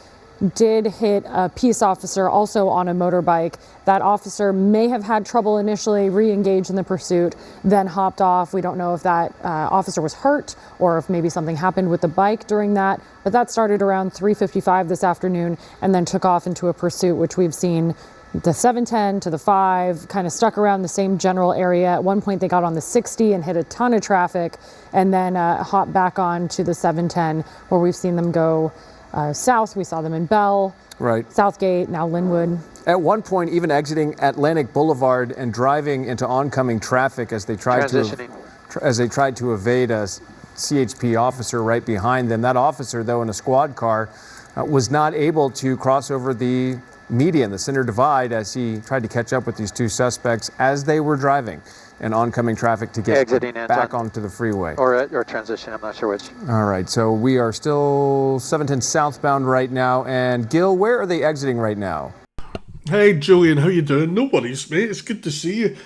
did hit a peace officer also on a motorbike. That officer may have had trouble initially, re-engaged in the pursuit, then hopped off. We don't know if that officer was hurt or if maybe something happened with the bike during that. But that started around 3:55 this afternoon and then took off into a pursuit, which we've seen the 710 to the 5, kind of stuck around the same general area. At one point, they got on the 60 and hit a ton of traffic and then hopped back on to the 710, where we've seen them go south. We saw them in Bell, Southgate, now Linwood. At one point, even exiting Atlantic Boulevard and driving into oncoming traffic as they tried to evade a CHP officer right behind them. That officer, though, in a squad car, was not able to cross over the median, the center divide, as he tried to catch up with these two suspects as they were driving in oncoming traffic to get back onto the freeway. Or transition, I'm not sure which. All right, so we are still 710 southbound right now. And Gil, where are they exiting right now? Hey, Julian, how you doing? No worries, mate. It's good to see you.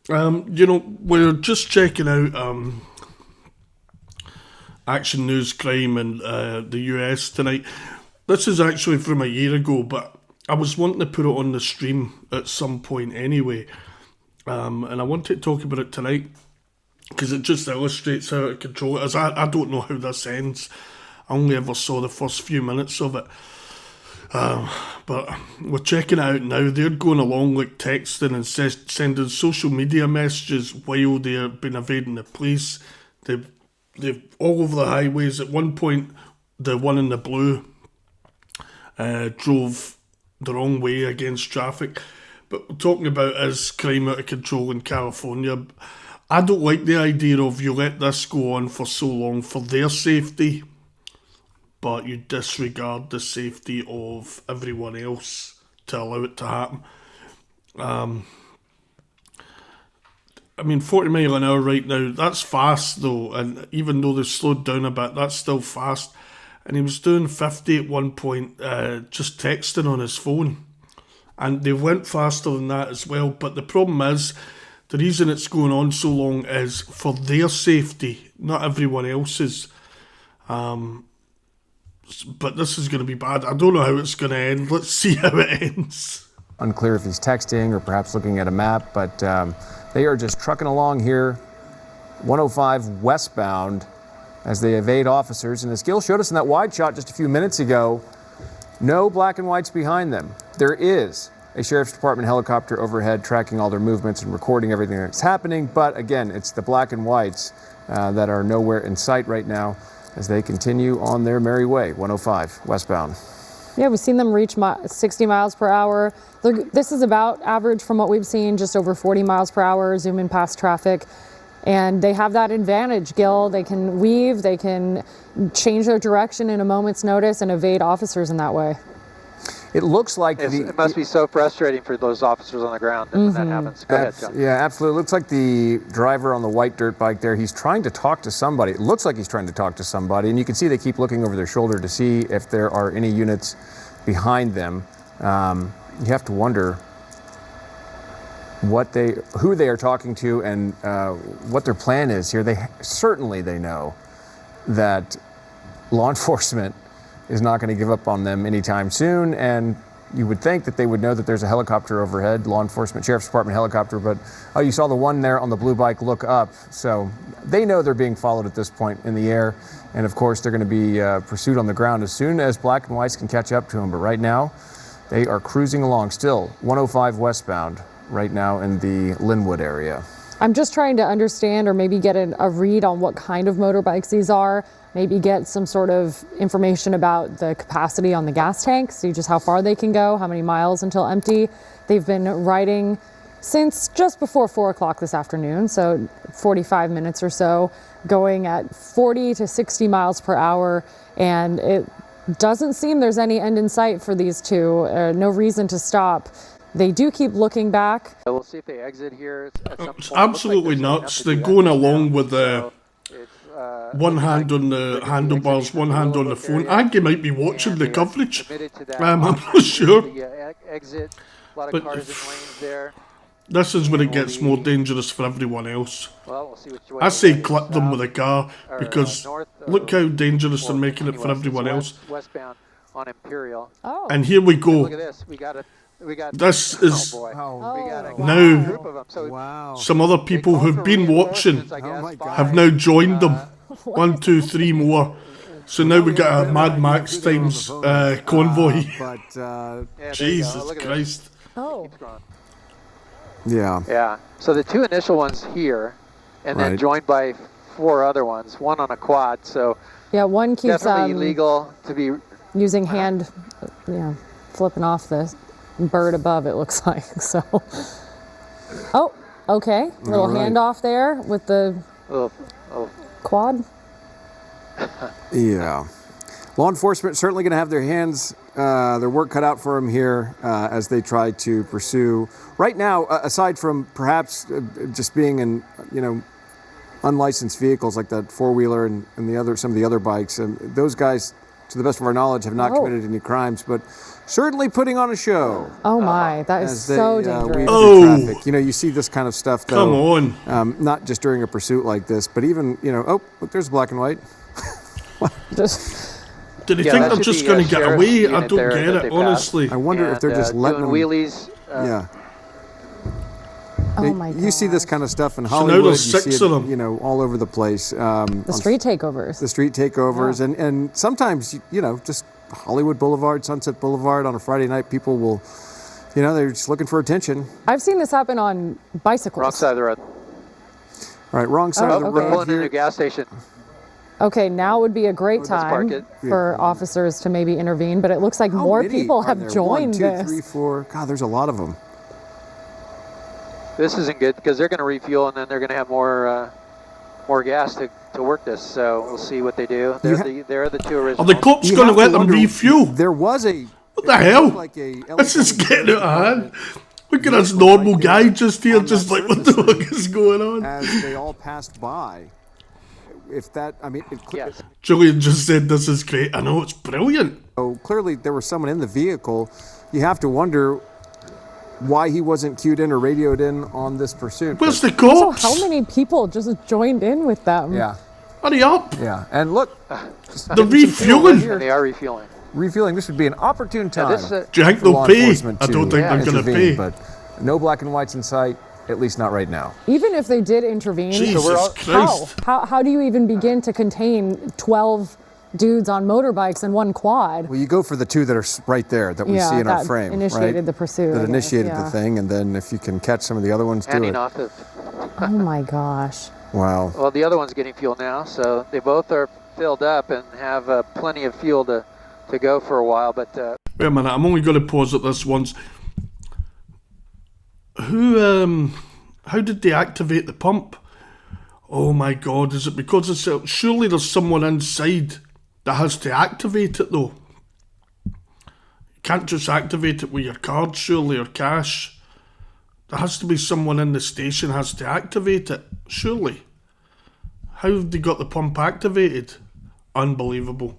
We're just checking out Action News Crime in the US tonight. This is actually from a year ago, but I was wanting to put it on the stream at some point anyway. and I wanted to talk about it tonight because it just illustrates how out of control it is. I don't know how this ends. I only ever saw the first few minutes of it. But we're checking it out now. They're going along like texting and sending social media messages while they're been evading the police. They've all over the highways. At one point, the one in the blue drove the wrong way against traffic. But we're talking about is crime out of control in California. I don't like the idea of you let this go on for so long for their safety, but you disregard the safety of everyone else to allow it to happen. I mean, 40 mile an hour right now, that's fast though, and even though they've slowed down a bit, that's still fast. And he was doing 50 at one point, just texting on his phone. And they went faster than that as well, but the problem is, the reason it's going on so long is for their safety, not everyone else's. But this is going to be bad. I don't know how it's going to end. Let's see how it ends. Unclear if he's texting or perhaps looking at a map, but they are just trucking along here, 105 westbound, as they evade officers. And as Gil showed us in that wide shot just a few minutes ago, no black and whites behind them. There is a Sheriff's Department helicopter overhead tracking all their movements and recording everything that's happening. But again, it's the black and whites that are nowhere in sight right now as they continue on their merry way, 105 westbound. Yeah, we've seen them reach 60 miles per hour. This is about average from what we've seen, just over 40 miles per hour, zooming past traffic. And they have that advantage, Gil. They can weave, they can change their direction in a moment's notice and evade officers in that way. It looks like it must be so frustrating for those officers on the ground when that happens. Go ahead, John. Yeah, absolutely. It looks like the driver on the white dirt bike there, he's trying to talk to somebody. It looks like he's trying to talk to somebody, and you can see they keep looking over their shoulder to see if there are any units behind them. You have to wonder who they are talking to and what their plan is here. They know that law enforcement is not going to give up on them anytime soon, and you would think that they would know that there's a helicopter overhead, law enforcement, Sheriff's Department helicopter, but you saw the one there on the blue bike look up, so they know they're being followed at this point in the air, and of course they're going to be pursued on the ground as soon as black and whites can catch up to them, but right now they are cruising along still, 105 westbound right now in the Linwood area. I'm just trying to understand or maybe get a read on what kind of motorbikes these are. Maybe get some sort of information about the capacity on the gas tank, see just how far they can go, how many miles until empty. They've been riding since just before 4 o'clock this afternoon, so 45 minutes or so, going at 40 to 60 miles per hour, and it doesn't seem there's any end in sight for these two. No reason to stop. They do keep looking back. We'll see if they exit here at some point. It's absolutely nuts. They're going along with one hand on the handlebars, one hand on the phone. I think you might be watching the coverage. I'm not sure. But this is when it gets more dangerous for everyone else. I say clip them with a car because look how dangerous they're making it for everyone else. And here we go. Look at this. This is now some other people who've been watching have now joined them. 1, 2, 3 more. So now we got a Mad Max times convoy. Jesus Christ. Oh. Yeah. Yeah. So the 2 initial ones here, and then joined by 4 other ones, one on a quad. So yeah, one keeps definitely illegal to be using hand, flipping off the bird above, it looks like. So, oh, okay, little handoff there with the quad. Yeah, law enforcement certainly going to have their hands, their work cut out for them here as they try to pursue. Right now, aside from perhaps just being in, unlicensed vehicles like that 4-wheeler and some of the other bikes, those guys, to the best of our knowledge, have not committed any crimes, but certainly putting on a show. Oh my, that is so dangerous. Traffic. You see this kind of stuff though. Come on. Not just during a pursuit like this, but even, look, there's black and white. Do they think they're just going to get away? I don't get it, honestly. I wonder if they're just letting them. Wheelies. Oh my You see this gosh. kind of stuff in now Hollywood. there's you 6 see of it, them. you know, all over the place. The street takeovers. The street takeovers, and sometimes, you know, just Hollywood Boulevard, Sunset Boulevard on a Friday night, people will, you know, they're just looking for attention. I've seen this happen on bicycles. Wrong side of the road. All right, wrong side of the okay. We're road pulling into here. a gas station. Okay, now would be a great Let's park time it. for officers to maybe intervene, but it looks like How more many people are have there? joined 1, 2, this. 3, 4. God, there's a lot of them. This isn't good because they're going to refuel and then they're going to have more gas to work this. So we'll see what they do. They're the two Are originals. the cops You going to have let to them wonder- refuel? There was a. What the hell? Like a This is getting out of hand. Look at this normal guy just here, just like, what the fuck is going on? As they all passed by. If that, I mean, Yes. Julian just said this is great. I know, it's brilliant. so clearly there was someone in the vehicle. You have to wonder why he wasn't cued in or radioed in on this pursuit. Where's the So cops? how many people just joined in with them? Yeah, Hurry up. yeah. And look, They're refueling. And they are refueling. refueling. This would be an opportune Now, time. this, Do you think for they'll law pay? enforcement I don't to think they're going to intervene, pay. But no black and whites in sight, at least not right now. Even if they did intervene, Jesus how? Christ. How do you even begin to contain 12 dudes on motorbikes and one quad? Well, you go for the two that are right there that we Yeah, see in our that frame, initiated right? the pursuit, I That guess, initiated yeah. the thing, and then if you can catch some of the other ones, do handing it. off of. Oh my gosh. Wow. Well, the other one's getting fuel now, so they both are filled up and have plenty of fuel to go for a while. But Wait a minute, I'm only going to pause at this once. How did they activate the pump? Oh my God, is it because it's... Surely there's someone inside that has to activate it though. You can't just activate it with your card, surely, or cash. There has to be someone in the station has to activate it, surely. How have they got the pump activated? Unbelievable.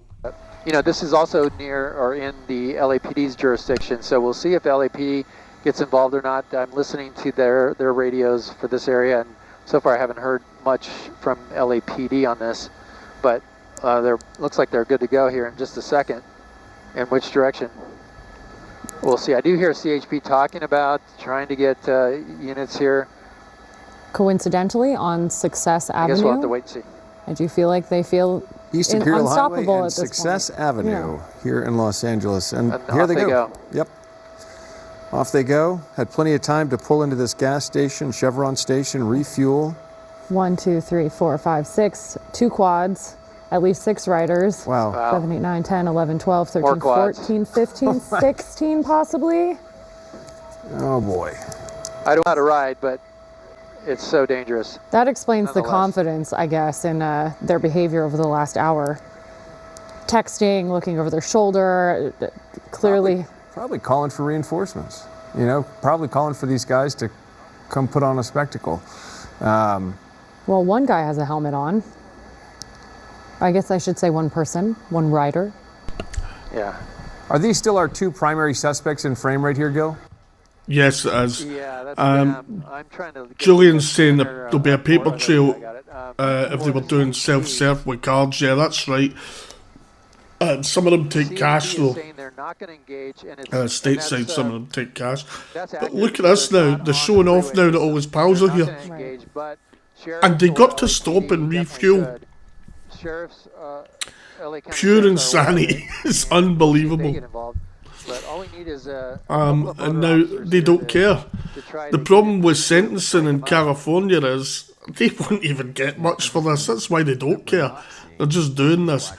you know, this is also near or in the LAPD's jurisdiction, so we'll see if LAPD gets involved or not. I'm listening to their radios for this area, and so far I haven't heard much from LAPD on this, but looks like they're good to go here in just a second. In which direction? We'll see. I do hear CHP talking about trying to get units here. Coincidentally, on Success I Avenue, guess we'll have to wait and see. I do feel like they feel East Imperial Highway unstoppable and at this Success point. Avenue here in Los Angeles. And And here off they they go. go. Yep. Off they go. Had plenty of time to pull into this gas station, Chevron station, refuel. 1, 2, 3, 4, 5, 6, 2 quads, at least 6 riders. Wow. Wow. 7, 8, 9, 10, 11, 12, 13, More quads. 14, 15, 16 possibly. Oh boy. I don't know how to ride, but it's so dangerous. That explains the Nonetheless. confidence, I guess, in their behavior over the last hour. Texting, looking over their shoulder, clearly. Probably calling for reinforcements. You know, probably calling for these guys to come put on a spectacle. Well, one guy has a helmet on. I guess I should say one person, one rider. Yeah. Are these still our 2 primary suspects in frame right here, Gil? Yes, it is. Yeah, that's Um, I'm trying to. Get Julian's the saying that picture, there'll be a paper board. trail I got it. if they were doing self-serve with cards. Yeah, that's right. Some of them take CND cash is though. saying they're not going to engage, and it's Stateside, that's, some of them take cash. that's But accurate, look at us they're now. not They're on showing the off freeway. now that all his pals They're are not here. gonna engage, but And they sheriffs got or to stop and LAPD refuel. definitely should. Sheriffs, LA County Pure sheriffs are aware of insanity. it, It's and they unbelievable. get involved. But all we need is a couple of And motor now officers they here don't to care. try The to problem get with these sentencing in break them up. California is they won't even get much for this. That's why they don't care. They're just doing this.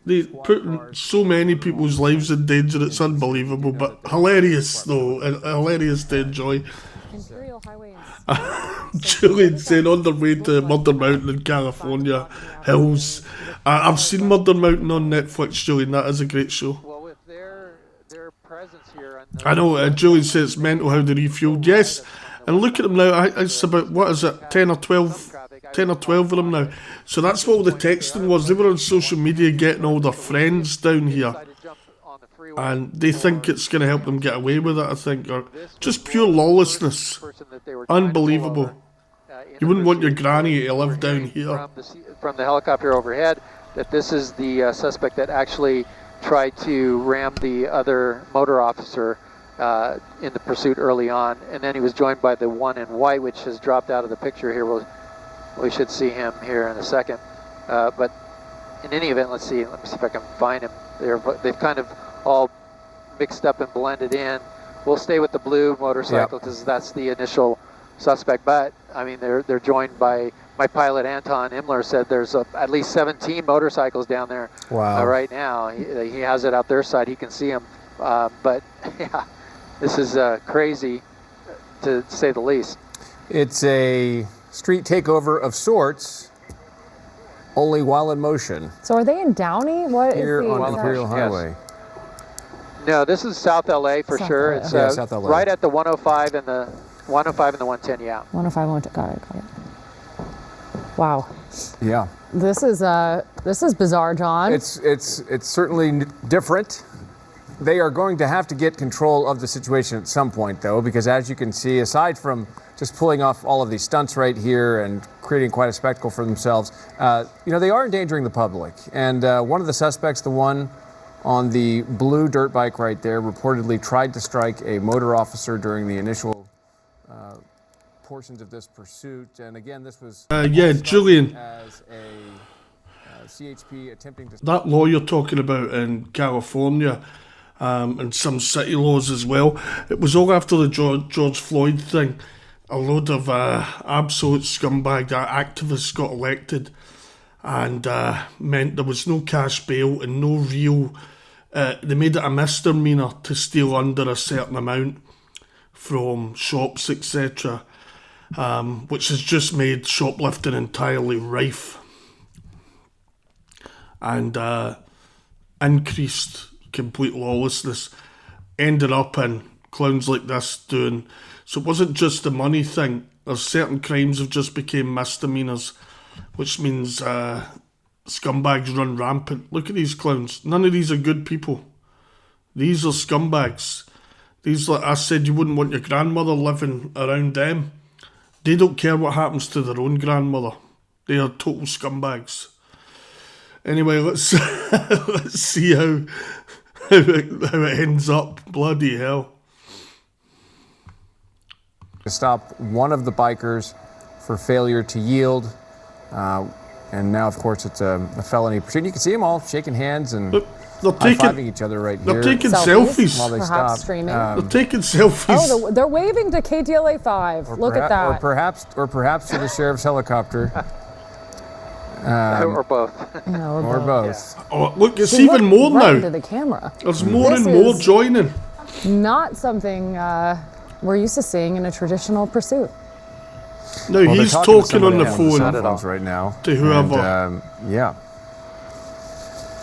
They putting so many people's lives in danger. It's unbelievable, but hilarious though. And hilarious to enjoy. Imperial Highway Julian saying on their way to Murder Mountain in California Hills. I've seen Murder Mountain on Netflix, Julian. That is a great show. Well, with their presence here, on I know, Julian says it's mental how they refueled. Yes, and look at them now. It's about, what is it, 10 or 12 of them now. So that's what all the texting was. They were on social media getting all their friends down here. And they think it's going to help them get away with it, I think. Or just pure lawlessness. Unbelievable. You wouldn't want your granny to live down here. from the helicopter overhead, that this is the suspect that actually tried to ram the other motor officer in the pursuit early on, and then he was joined by the one in white, which has dropped out of the picture here. We should see him here in a second, but in any event, let me see if I can find him there. But they've kind of all mixed up and blended in. We'll stay with the blue motorcycle because that's the initial suspect, but I mean they're joined by my pilot Anton Imler said there's at least 17 motorcycles down there right now. He has it out their side, he can see them, but yeah, this is crazy to say the least. It's a street takeover of sorts, only while in motion. So are they in Downey? What here is the on Imperial Highway? No, this is South LA for sure. LA. It's South LA. right at the 105 and the 105 and the 110. Yeah. 105, 110. Got it. Wow. Yeah. This is bizarre, John. It's certainly different. They are going to have to get control of the situation at some point, though, because as you can see, aside from just pulling off all of these stunts right here and creating quite a spectacle for themselves, they are endangering the public. And one of the suspects, the one on the blue dirt bike right there, reportedly tried to strike a motor officer during the initial portions of this pursuit. And again, this was Julian, as a CHP attempting to... that law you're talking about in California, and some city laws as well, it was all after the George Floyd thing. A load of absolute scumbag activists got elected, and meant there was no cash bail and no real... they made it a misdemeanor to steal under a certain amount from shops, etc., which has just made shoplifting entirely rife and increased complete lawlessness. Ended up in clowns like this doing... So it wasn't just the money thing. There's certain crimes have just became misdemeanors, which means scumbags run rampant. Look at these clowns. None of these are good people. These are scumbags. These, like I said, you wouldn't want your grandmother living around them. They don't care what happens to their own grandmother. They are total scumbags. Anyway, let's let's see how it ends up. Bloody hell. To stop one of the bikers for failure to yield. And now, of course, it's a felony pursuit. You can see them all shaking hands and high-fiving each other right here. They're taking selfies. While they Perhaps stop. streaming. They're taking selfies. Oh, they're waving to KTLA 5. Look at that. Or perhaps to the sheriff's helicopter. Or both. Or both. Yeah. Oh, look, it's even more right now. into the camera. There's more and more joining. Not something we're used to seeing in a traditional pursuit. No, he's talking on the phone right now to whoever. And, yeah.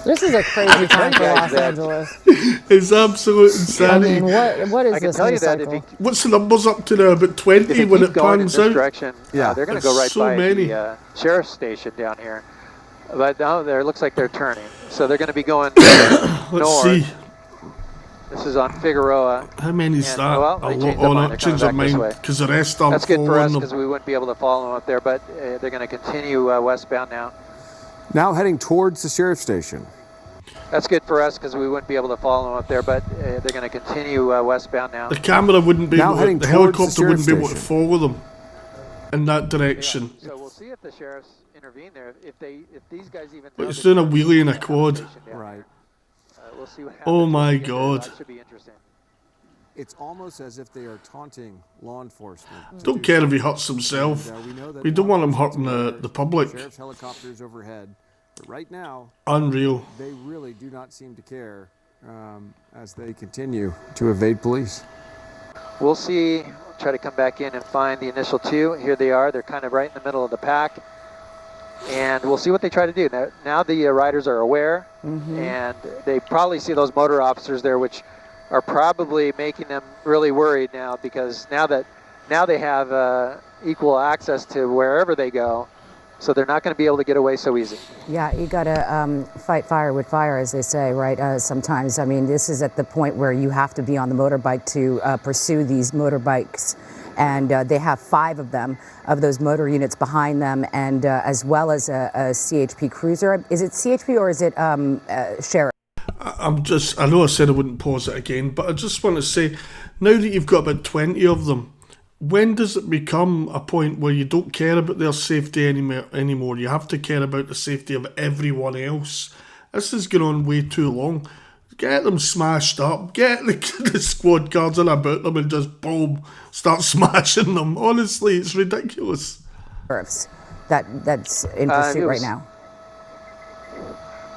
This is a crazy time for Los Angeles. It's absolute insanity. I mean, what is I can this tell new you that cycle? What's the numbers up to now? About 20 when it pans out? Direction, they're going to go right so by many. the sheriff's station down here. But now it looks like they're turning. So they're going to be going Let's north. see. This is on Figueroa. How many is And, that? well, a they lot. changed their Oh, mind. no, They're change coming their back this mind way. because the rest aren't That's good for us following because them. we wouldn't be able to follow them up there, but they're going to continue westbound now. Now heading towards the sheriff's station. That's good for us because we wouldn't be able to follow them up there, but they're going to continue westbound now. The camera wouldn't be Now able to, heading the towards the helicopter wouldn't be able to sheriff's follow them in that direction. So we'll see if the sheriffs intervene there. If these guys even. But it's doing a wheelie in a quad. Right. We'll see what happens. Oh my when we get there. God. That should be interesting. It's almost as if they are taunting law enforcement. Don't care if he hurts himself. We don't want him hurting the public. Sheriff's helicopters overhead. But right now, Unreal. they really do not seem to care as they continue to evade police. We'll see. Try to come back in and find the initial two. Here they are. They're kind of right in the middle of the pack. And we'll see what they try to do. Now the riders are aware, and they probably see those motor officers there, which are probably making them really worried now, because now they have equal access to wherever they go, so they're not going to be able to get away so easy. Yeah, you got to fight fire with fire, as they say, right? Sometimes, I mean, this is at the point where you have to be on the motorbike to pursue these motorbikes. And they have 5 of them, of those motor units behind them, and as well as a CHP cruiser. Is it CHP or is it Sheriff? I know I said I wouldn't pause it again, but I just want to say, now that you've got about 20 of them, when does it become a point where you don't care about their safety anymore? You have to care about the safety of everyone else. This has gone on way too long. Get them smashed up. Get the squad cars in about them and just boom, start smashing them. Honestly, it's ridiculous. That's in pursuit right now.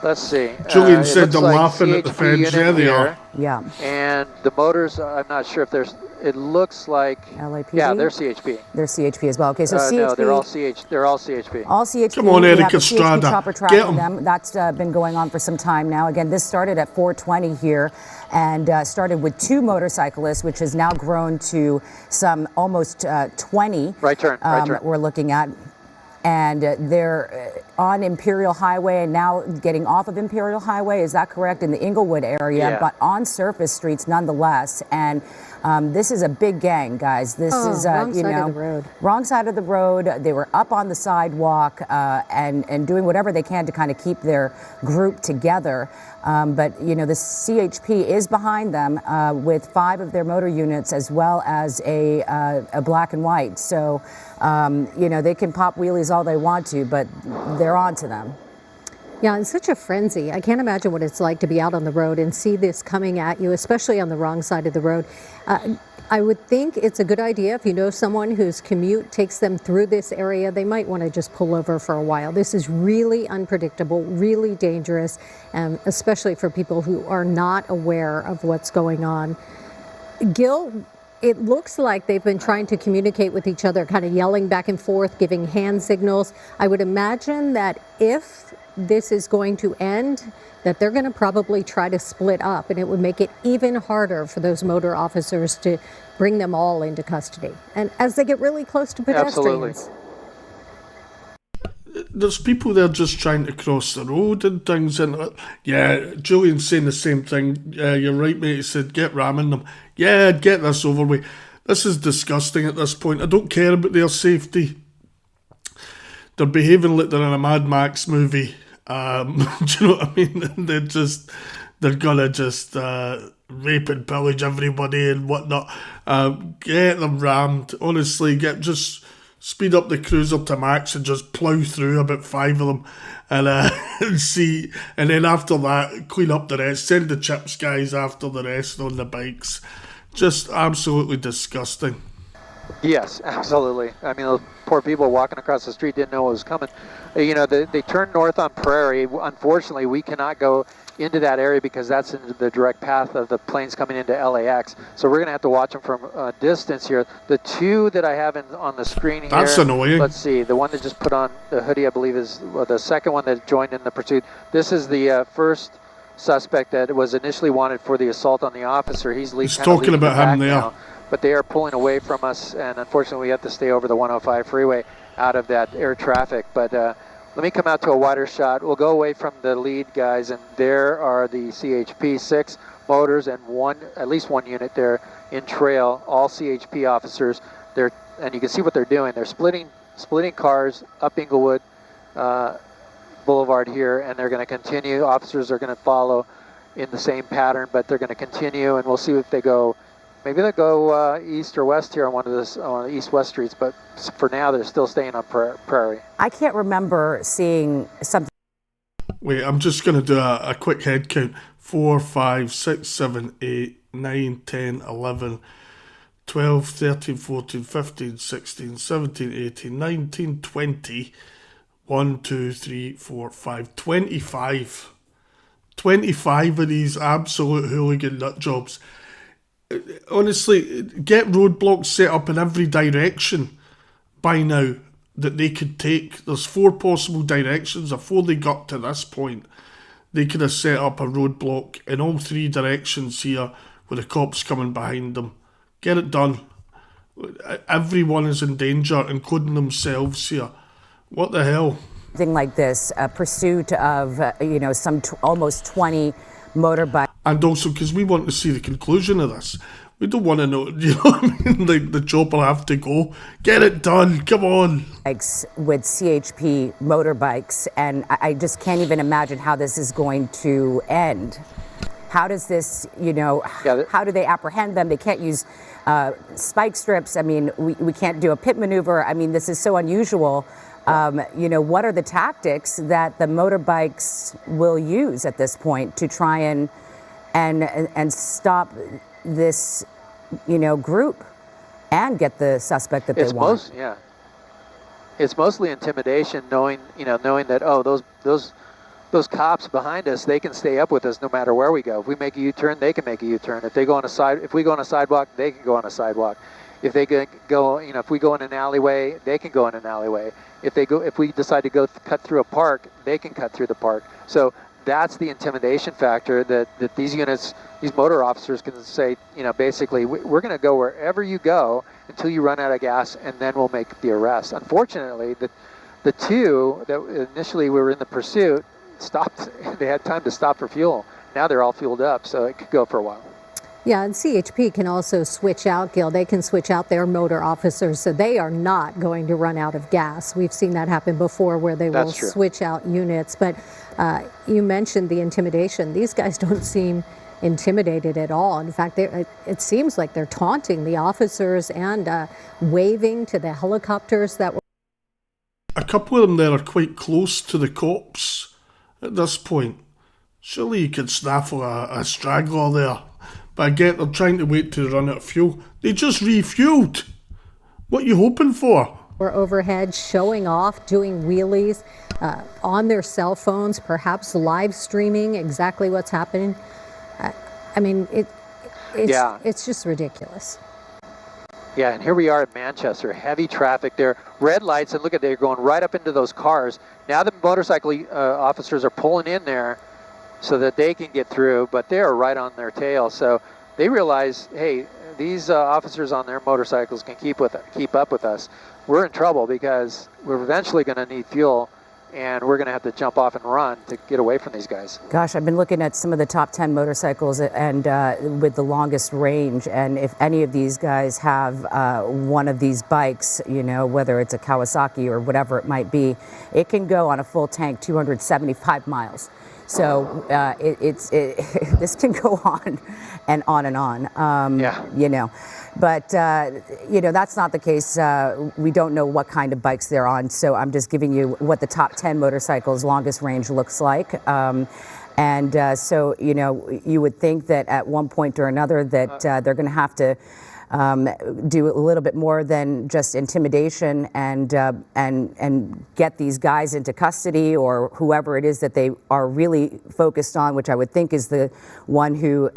Let's see. Julian it said looks they're like laughing at the CHP fence. unit Yeah, they here. are. Yeah. And the motors, I'm not sure if there's. It looks like. LAPD? Yeah, they're CHP. They're CHP as well. Okay, so CHP. No, they're all CHP. All CHP. Come on, we Eric have the Estrada. CHP chopper Get tracking 'em. them. That's been going on for some time now. Again, this started at 4:20 here, and started with 2 motorcyclists, which has now grown to some almost 20. Right turn. We're looking at. And they're on Imperial Highway and now getting off of Imperial Highway. Is that correct? In the Inglewood area, Yeah. but on surface streets nonetheless. And this is a big gang, guys. This is, wrong you side know, of the road. wrong side of the road. They were up on the sidewalk and doing whatever they can to kind of keep their group together. But, you know, the CHP is behind them with 5 of their motor units as well as a black and white. So, you know, they can pop wheelies all they want to, but they're on to them. Yeah, it's such a frenzy. I can't imagine what it's like to be out on the road and see this coming at you, especially on the wrong side of the road. I would think it's a good idea if you know someone whose commute takes them through this area, they might want to just pull over for a while. This is really unpredictable, really dangerous, especially for people who are not aware of what's going on. Gil, it looks like they've been trying to communicate with each other, kind of yelling back and forth, giving hand signals. I would imagine that if this is going to end, that they're going to probably try to split up, and it would make it even harder for those motor officers to bring them all into custody. And as they get really close to pedestrians. There's people there just trying to cross the road and things. And yeah, Julian's saying the same thing. You're right, mate. He said, get ramming them. Yeah, get this over with. This is disgusting at this point. I don't care about their safety. They're behaving like they're in a Mad Max movie. Do you know what I mean? They're gonna just rape and pillage everybody and whatnot. Get them rammed. Honestly, just speed up the cruiser to max and just plough through about 5 of them and see. And then after that, clean up the rest. Send the chips guys after the rest on the bikes. Just absolutely disgusting. Yes, absolutely. I mean, those poor people walking across the street didn't know what was coming. You know, they turned north on Prairie. Unfortunately, we cannot go into that area because that's in the direct path of the planes coming into LAX. So we're going to have to watch them from a distance here. The 2 that I have on the screen here. That's annoying. Let's see. The one that just put on the hoodie, I believe, is the second one that joined in the pursuit. This is the first suspect that was initially wanted for the assault on the officer. He's talking about him there. now. But they are pulling away from us, and unfortunately we have to stay over the 105 freeway out of that air traffic. But let me come out to a wider shot. We'll go away from the lead guys, and there are the CHP 6 motors and at least one unit there in trail, all CHP officers. And you can see what they're doing. They're splitting cars up Inglewood Boulevard here, and they're going to continue. Officers are going to follow in the same pattern, but they're going to continue, and we'll see if they go. Maybe they'll go east or west here on one of the east-west streets, but for now they're still staying on Prairie. I can't remember seeing something. Wait, I'm just going to do a quick head count. 4, 5, 6, 7, 8, 9, 10, 11, 12, 13, 14, 15, 16, 17, 18, 19, 20. 1, 2, 3, 4, 5, 25. 25 of these absolute hooligan nut jobs. Honestly, get roadblocks set up in every direction by now that they could take. There's 4 possible directions. Before they got to this point, they could have set up a roadblock in all 3 directions here with the cops coming behind them. Get it done. Everyone is in danger, including themselves here. What the hell? Thing like this, a pursuit of, some almost 20 motorbikes. And also because we want to see the conclusion of this. We don't want to know, you know what I mean? Like the job will have to go. Get it done. Come on. With CHP motorbikes, and I just can't even imagine how this is going to end. How does this, how do they apprehend them? They can't use spike strips. I mean, we can't do a pit maneuver. I mean, this is so unusual. What are the tactics that the motorbikes will use at this point to try and stop this, group and get the suspect that they want? It's mostly intimidation, knowing that those cops behind us, they can stay up with us no matter where we go. If we make a U-turn, they can make a U-turn. If we go on a sidewalk, they can go on a sidewalk. If they go, if we go in an alleyway, they can go in an alleyway. If we decide to go cut through a park, they can cut through the park. So that's the intimidation factor that these units, these motor officers can say, basically, we're going to go wherever you go until you run out of gas, and then we'll make the arrest. Unfortunately, the two that initially we were in the pursuit stopped. They had time to stop for fuel. Now they're all fueled up, so it could go for a while. Yeah, and CHP can also switch out, Gil. They can switch out their motor officers, so they are not going to run out of gas. We've seen that happen before where they will switch out units. But you mentioned the intimidation. These guys don't seem intimidated at all. In fact, it seems like they're taunting the officers and waving to the helicopters that were. A couple of them there are quite close to the cops at this point. Surely you could snaffle a straggler there. But I get they're trying to wait to run out of fuel. They just refueled. What are you hoping for? We're overhead showing off, doing wheelies on their cell phones, perhaps live streaming exactly what's happening. I mean, it's just ridiculous. Yeah, and here we are at Manchester, heavy traffic there, red lights, and look at, they're going right up into those cars. Now the motorcycle officers are pulling in there so that they can get through, but they're right on their tail. So they realize, hey, these officers on their motorcycles can keep up with us. We're in trouble because we're eventually going to need fuel, and we're going to have to jump off and run to get away from these guys. Gosh, I've been looking at some of the top 10 motorcycles and with the longest range, and if any of these guys have one of these bikes, whether it's a Kawasaki or whatever it might be, it can go on a full tank 275 miles. So this can go on and on and on. But that's not the case. We don't know what kind of bikes they're on, so I'm just giving you what the top 10 motorcycles longest range looks like. So you would think that at one point or another that they're going to have to do a little bit more than just intimidation and get these guys into custody, or whoever it is that they are really focused on, which I would think is the one who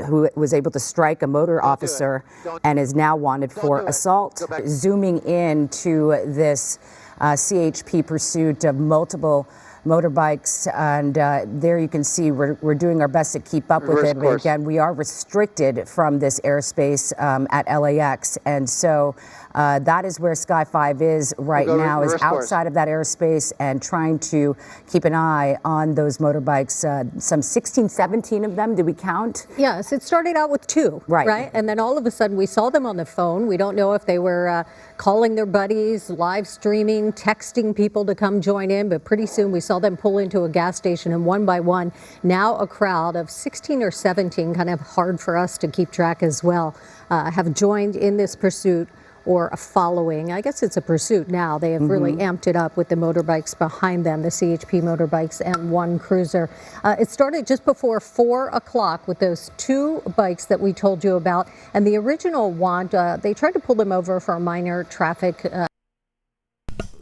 who was able to strike a motor officer and is now wanted for assault. Zooming in to this CHP pursuit of multiple motorbikes, and there you can see we're doing our best to keep up with it. But again, we are restricted from this airspace at LAX, and so that is where Sky 5 is right now, is outside of that airspace and trying to keep an eye on those motorbikes. Some 16, 17 of them, did we count? Yes, it started out with 2, right? And then all of a sudden we saw them on the phone. We don't know if they were calling their buddies, live streaming, texting people to come join in, but pretty soon we saw them pull into a gas station, and one by one, now a crowd of 16 or 17, kind of hard for us to keep track as well, have joined in this pursuit or a following. I guess it's a pursuit now. They have really amped it up with the motorbikes behind them, the CHP motorbikes and one cruiser. It started just before 4 o'clock with those 2 bikes that we told you about. And the original one, they tried to pull them over for a minor traffic.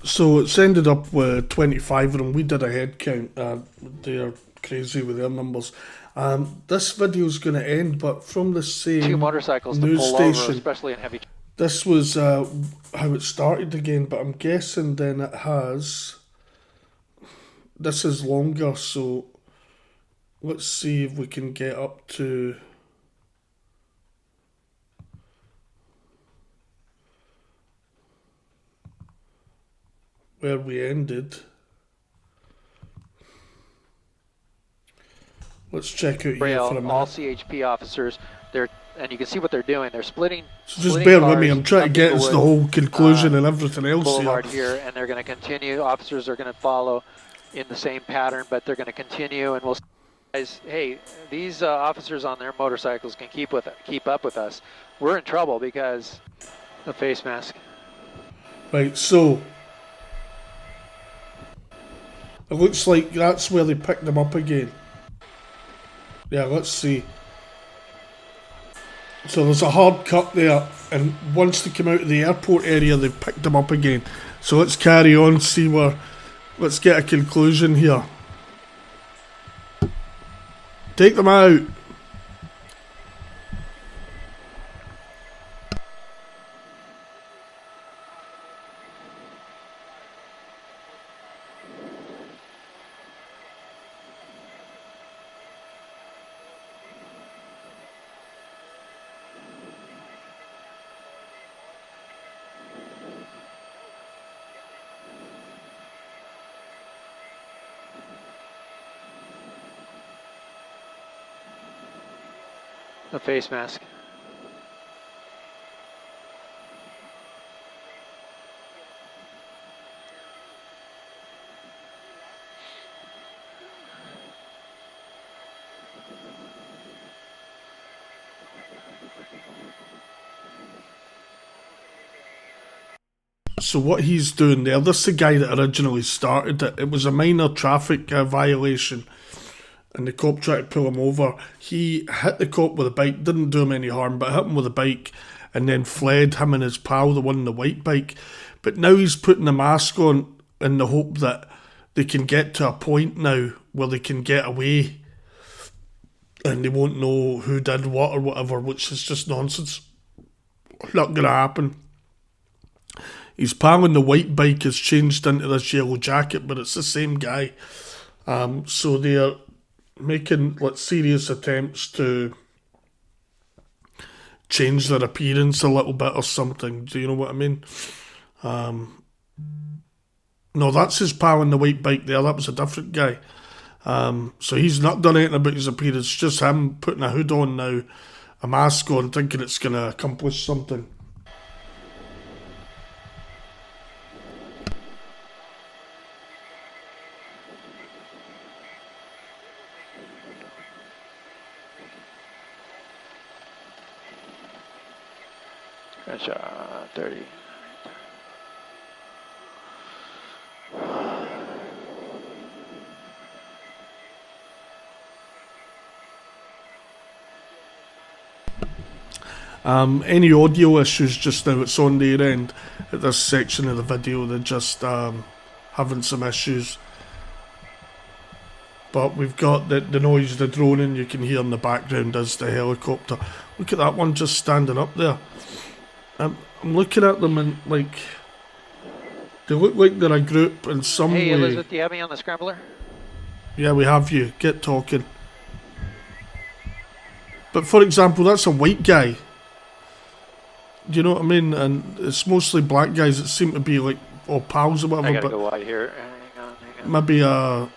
So it's ended up with 25 of them. We did a head count. They're crazy with their numbers. This video's going to end, but from the same 2 motorcycles news to pull station, over, especially in heavy. This was how it started again, but I'm guessing then it has. This is longer, so let's see if we can get up to. Where we ended. Let's check out here for a minute. All CHP officers, and you can see what they're doing. They're splitting. So just bear with me. I'm trying to get us the whole conclusion and everything else Boulevard here, and they're going to continue. Officers are going to follow in the same pattern, but they're going to continue, and we'll. Guys, hey, these officers on their motorcycles can keep up with us. We're in trouble because the face mask. Right, so it looks like that's where they picked them up again. Yeah, let's see. So there's a hard cut there, and once they come out of the airport area, they've picked them up again. So let's carry on, see where. Let's get a conclusion here. Take them out. The face mask. So what he's doing there, this is the guy that originally started it. It was a minor traffic violation, and the cop tried to pull him over. He hit the cop with a bike, didn't do him any harm, but hit him with a bike, and then fled, him and his pal, the one on the white bike. But now he's putting the mask on in the hope that they can get to a point now where they can get away, and they won't know who did what or whatever, which is just nonsense. Not gonna happen. His pal on the white bike has changed into this yellow jacket, but it's the same guy. So they're making serious attempts to change their appearance a little bit or something. Do you know what I mean? No, that's his pal on the white bike there. That was a different guy. So he's not done anything about his appearance. Just him putting a hood on now, a mask on, thinking it's going to accomplish something. Gotcha, 30. Any audio issues just now, it's on their end at this section of the video. They're just having some issues. But we've got the noise, the droning you can hear in the background is the helicopter. Look at that one just standing up there. I'm looking at them and they look like they're a group in some way. Hey Elizabeth, do you have me on the scrambler? Yeah, we have you. Get talking. But for example, that's a white guy. Do you know what I mean? And it's mostly black guys that seem to be all pals or whatever. I gotta but go wide here. Hang on. maybe a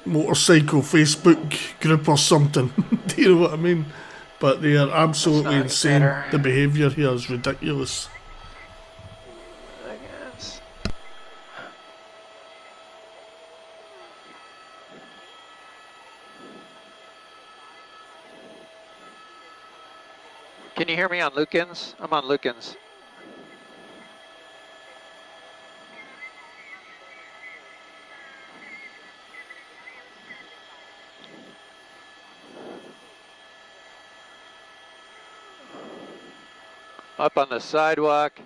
motorcycle Facebook group or something. Do you know what I mean? But they are absolutely insane. Better. The behaviour here is ridiculous. I guess. Can you hear me on Lukens? I'm on Lukens. Up on the sidewalk.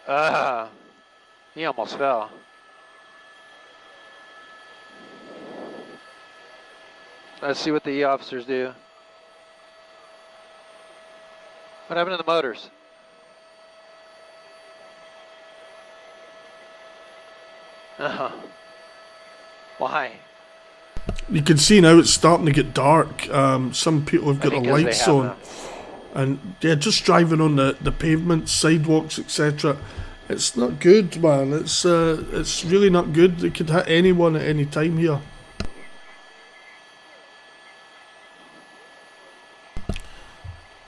He almost fell. Let's see what the officers do. What happened to the motors? Why? You can see now it's starting to get dark. Some people have got the lights on. And yeah, just driving on the pavement, sidewalks, etc. It's not good, man. It's really not good. They could hit anyone at any time here.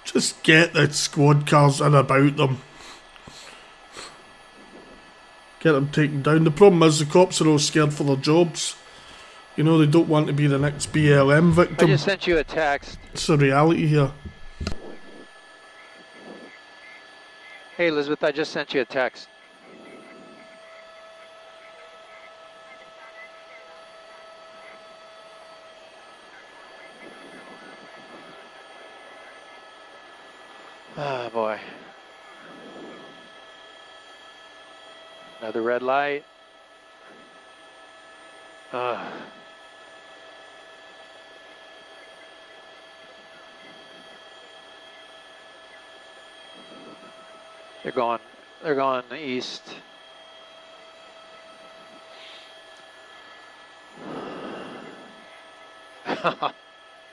Just get the squad cars in about them. get them taken down. The problem is the cops are all scared for their jobs. You know, they don't want to be the next BLM I victim. just sent you a text. It's the reality here. Hey, Elizabeth, I just sent you a text. Oh, boy. Another red light. They're going east.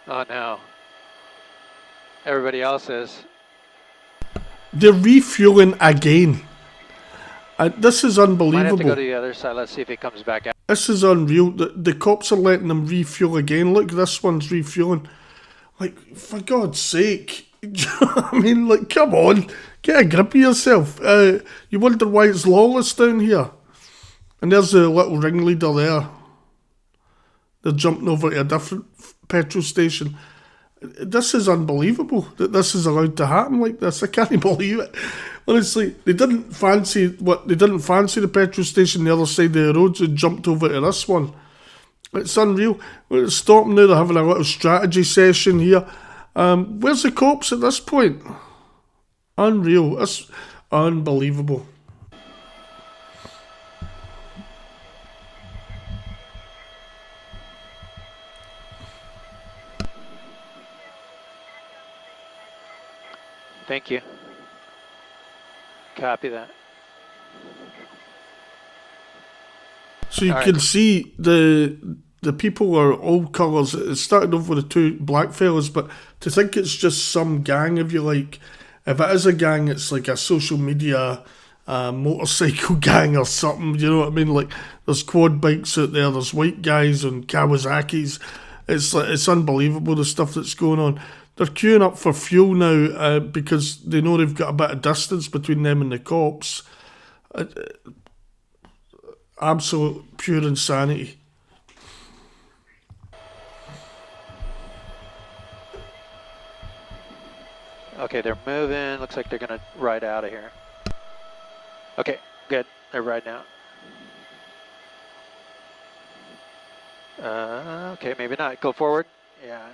Oh no. Everybody else is. They're refueling again. This is Might have to go unbelievable. to the other side. Let's see if he comes back out. This is unreal. The cops are letting them refuel again. Look, this one's refueling. Like, for God's sake. Do you know what I mean? Like, come on. Get a grip of yourself. You wonder why it's lawless down here. And there's the little ringleader there. They're jumping over to a different petrol station. This is unbelievable that this is allowed to happen like this. I can't believe it. Honestly, they didn't fancy the petrol station the other side of the road, so they jumped over to this one. It's unreal. Stop them now. They're having a little strategy session here. Where's the cops at this point? Unreal. It's unbelievable. Thank you. Copy that. So you All can right. see the people are all colours. It started off with the two black fellas, but to think it's just some gang, if you like, if it is a gang, it's like a social media motorcycle gang or something. You know what I mean? Like there's quad bikes out there. There's white guys on Kawasaki's. It's unbelievable the stuff that's going on. They're queuing up for fuel now because they know they've got a bit of distance between them and the cops. Absolute pure insanity. Okay, they're moving. Looks like they're gonna ride out of here. Okay, good. They're riding out. Okay, maybe not. Go forward. Yeah.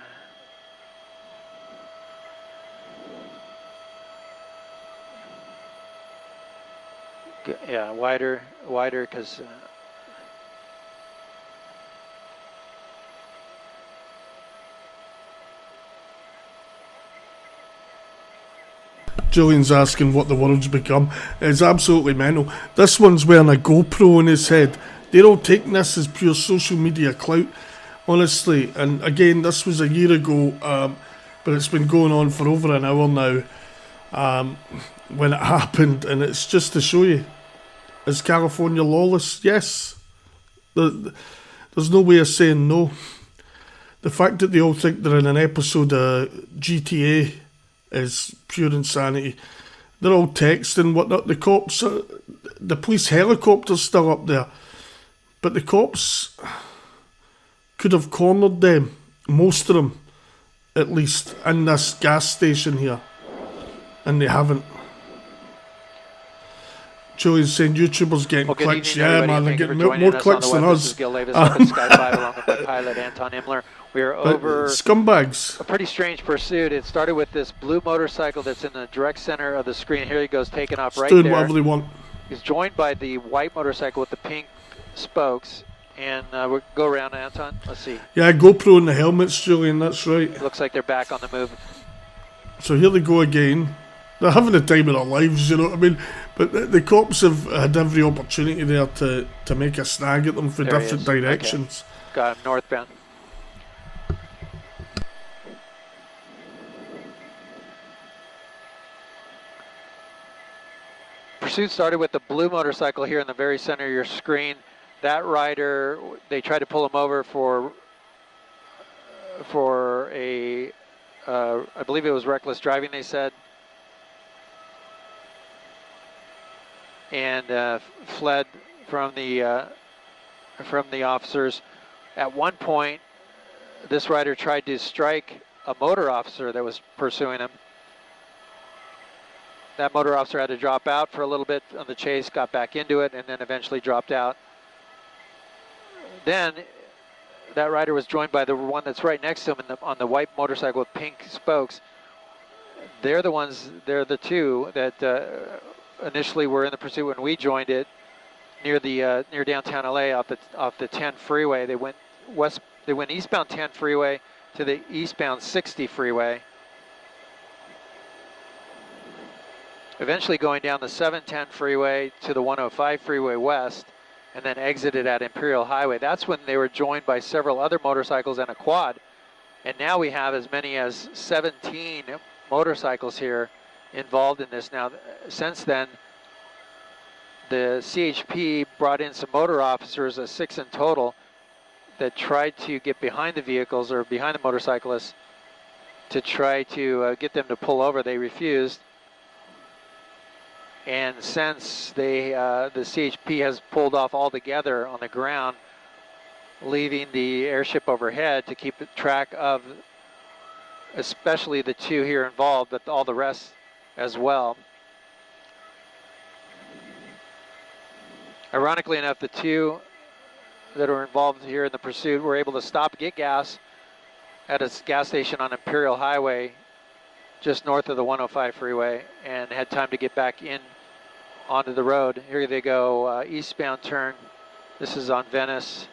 Yeah, wider, because. Julian's asking what the world's become. It's absolutely mental. This one's wearing a GoPro on his head. They're all taking this as pure social media clout, honestly. And again, this was a year ago, but it's been going on for over an hour now when it happened. And it's just to show you, is California lawless? Yes. There's no way of saying no. The fact that they all think they're in an episode of GTA is pure insanity. They're all texting whatnot. The cops, the police helicopter's still up there, but the cops could have cornered them, most of them, at least, in this gas station here, and they haven't. Julian's saying YouTubers getting Well, good clicks. evening, Yeah, everybody. man, they're Thank you for getting joining more us on clicks the than web. us. This is Gil Davis up in Sky 5 along with my pilot Anton Imler. We are But over scumbags. a pretty strange pursuit. It started with this blue motorcycle that's in the direct center of the screen. Here he goes, taking off right Doing there. whatever they want. He's joined by the white motorcycle with the pink spokes. And we'll go around, Anton. Let's see. Yeah, GoPro in the helmets, Julian, that's right. Looks like they're back on the move. So here they go again. They're having the time of their lives, you know what I mean? But the cops have had every opportunity there to make a snag at them for There he different is. directions. Okay. Got him northbound. Pursuit started with the blue motorcycle here in the very center of your screen. That rider, they tried to pull him over for a, I believe it was reckless driving, they said. And fled from the officers. At one point, this rider tried to strike a motor officer that was pursuing him. That motor officer had to drop out for a little bit on the chase, got back into it, and then eventually dropped out. Then that rider was joined by the one that's right next to him on the white motorcycle with pink spokes. They're the two that initially were in the pursuit when we joined it near downtown LA off the 10 freeway. They went eastbound 10 freeway to the eastbound 60 freeway. Eventually going down the 710 freeway to the 105 freeway west, and then exited at Imperial Highway. That's when they were joined by several other motorcycles and a quad. And now we have as many as 17 motorcycles here involved in this. Now, since then, the CHP brought in some motor officers, 6 in total, that tried to get behind the vehicles or behind the motorcyclists to try to get them to pull over. They refused. And since the CHP has pulled off altogether on the ground, leaving the airship overhead to keep track of especially the 2 here involved, but all the rest as well. Ironically enough, the 2 that were involved here in the pursuit were able to stop, get gas at a gas station on Imperial Highway just north of the 105 freeway, and had time to get back in onto the road. Here they go, eastbound turn. This is on Venice.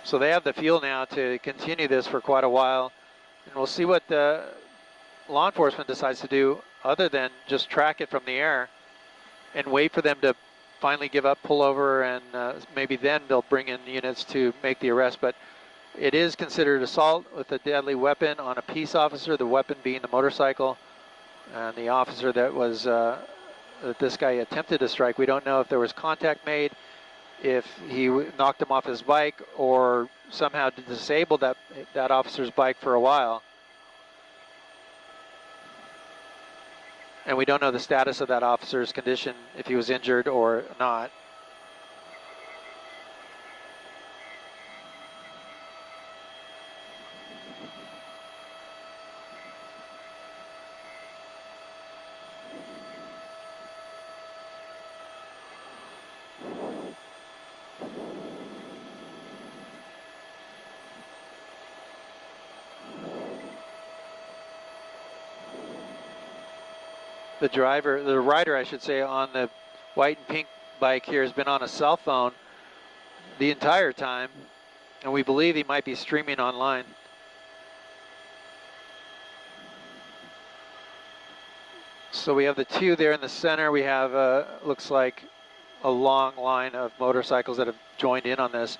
So they have the fuel now to continue this for quite a while, and we'll see what the law enforcement decides to do other than just track it from the air and wait for them to finally give up, pull over, and maybe then they'll bring in units to make the arrest. But it is considered assault with a deadly weapon on a peace officer, the weapon being the motorcycle, and the officer that was that this guy attempted to strike. We don't know if there was contact made, if he knocked him off his bike, or somehow disabled that officer's bike for a while. And we don't know the status of that officer's condition, if he was injured or not. The rider, I should say, on the white and pink bike here has been on a cell phone the entire time, and we believe he might be streaming online. So we have the 2 there in the center. We have, looks like, a long line of motorcycles that have joined in on this.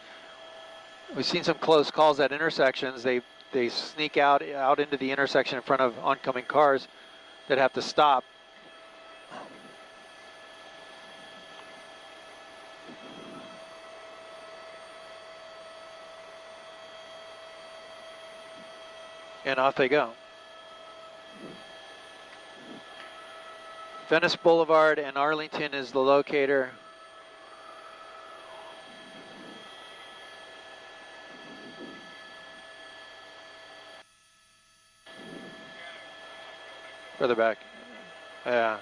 We've seen some close calls at intersections. They sneak out into the intersection in front of oncoming cars that have to stop. And off they go. Venice Boulevard and Arlington is the locator. Further back. Yeah.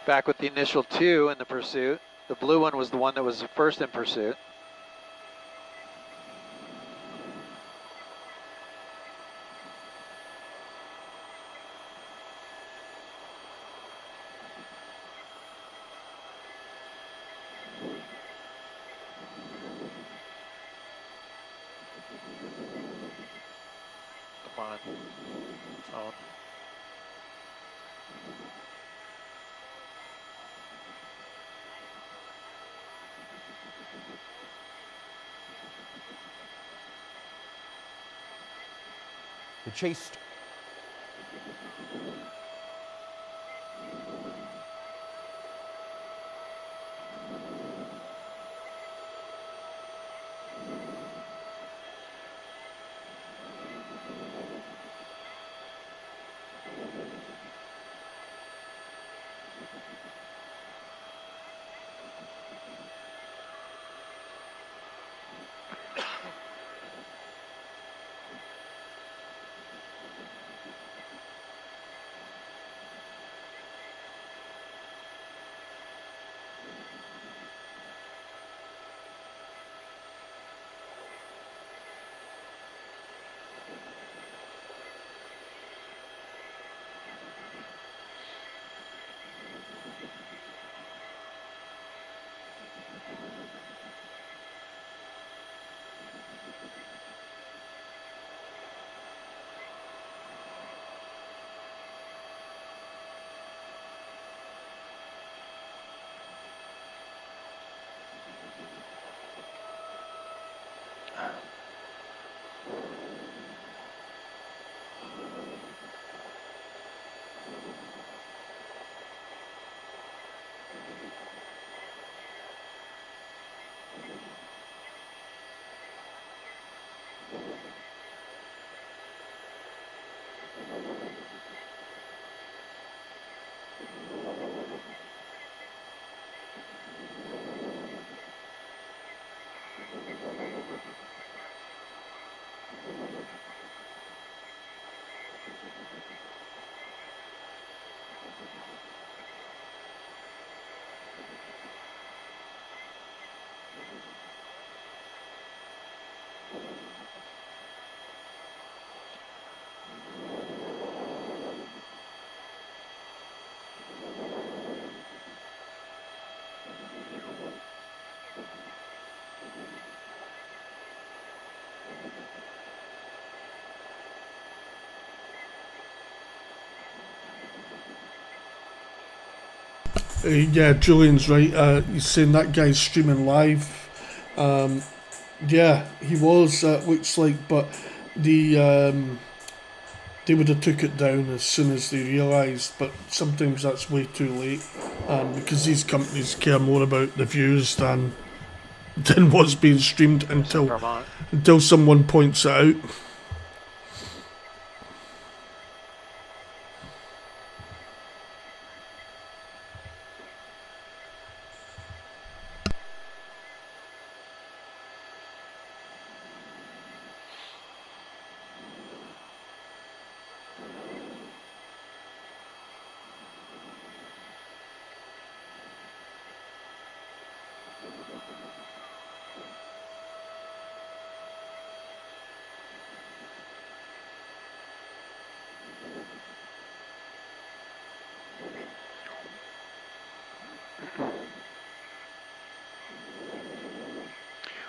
Back with the initial 2 in the pursuit. The blue one was the one that was first in pursuit. Come on. Phone. The chase. Yeah, Julian's right. He's saying that guy's streaming live. Yeah, he was. Looks like, but they would have took it down as soon as they realised. But sometimes that's way too late, because these companies care more about the views than what's being streamed until someone points it out.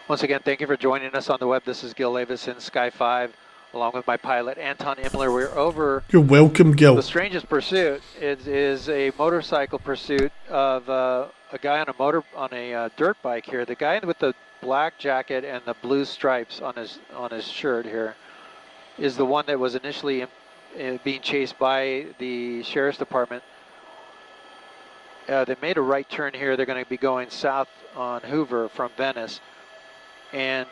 Once again, thank you for joining us on the web. This is Gil Levis in Sky 5, along with my pilot, Anton Imler. We're over... You're welcome, Gil. The strangest pursuit is a motorcycle pursuit of a guy on a dirt bike here. The guy with the black jacket and the blue stripes on his shirt here is the one that was initially being chased by the Sheriff's Department. They made a right turn here. They're going to be going south on Hoover from Venice. And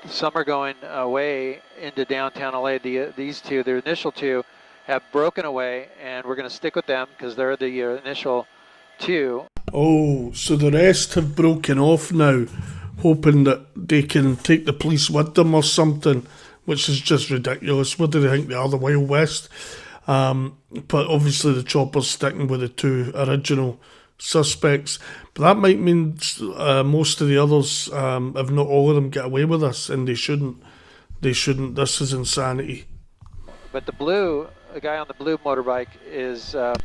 some are going away into downtown LA. These two, the initial two, have broken away, and we're going to stick with them because they're the initial two. Oh, so the rest have broken off now, hoping that they can take the police with them or something, which is just ridiculous. What do they think they are, the Wild West? But obviously the chopper's sticking with the two original suspects, but that might mean most of the others, if not all of them, get away with this, and they shouldn't. This is insanity. But the guy on the blue motorbike is the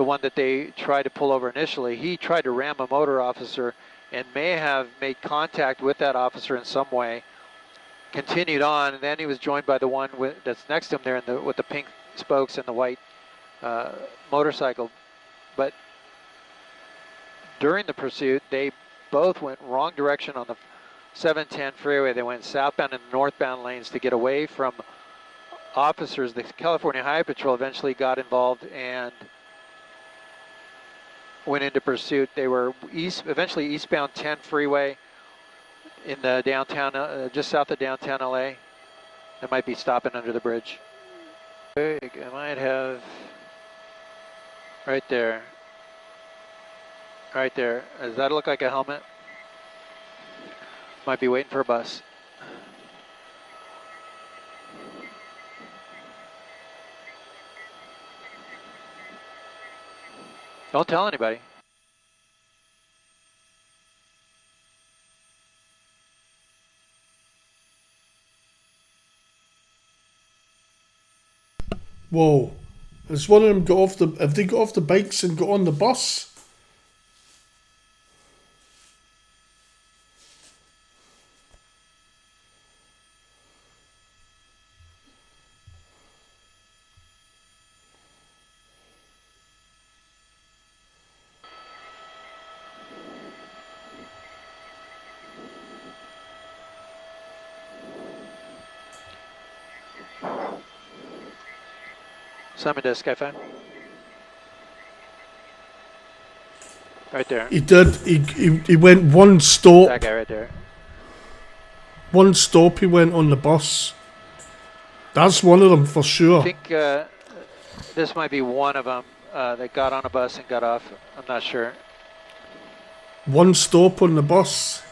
one that they tried to pull over initially. He tried to ram a motor officer and may have made contact with that officer in some way, continued on, and then he was joined by the one that's next to him there with the pink spokes and the white motorcycle. But during the pursuit, they both went wrong direction on the 710 freeway. They went southbound and northbound lanes to get away from officers, the California Highway Patrol, eventually got involved and went into pursuit. They were eventually eastbound 10 freeway in the downtown, just south of downtown LA. They might be stopping under the bridge. I might have right there. Right there. Does that look like a helmet? Might be waiting for a bus. Don't tell anybody. Whoa. Has one of them got off the... Have they got off the bikes and got on the bus? Simon does Sky5. Right there. He did. He went one stop. That guy right there. One stop he went on the bus. That's one of them for sure. I think this might be one of them that got on a bus and got off. I'm not sure. One stop on the bus.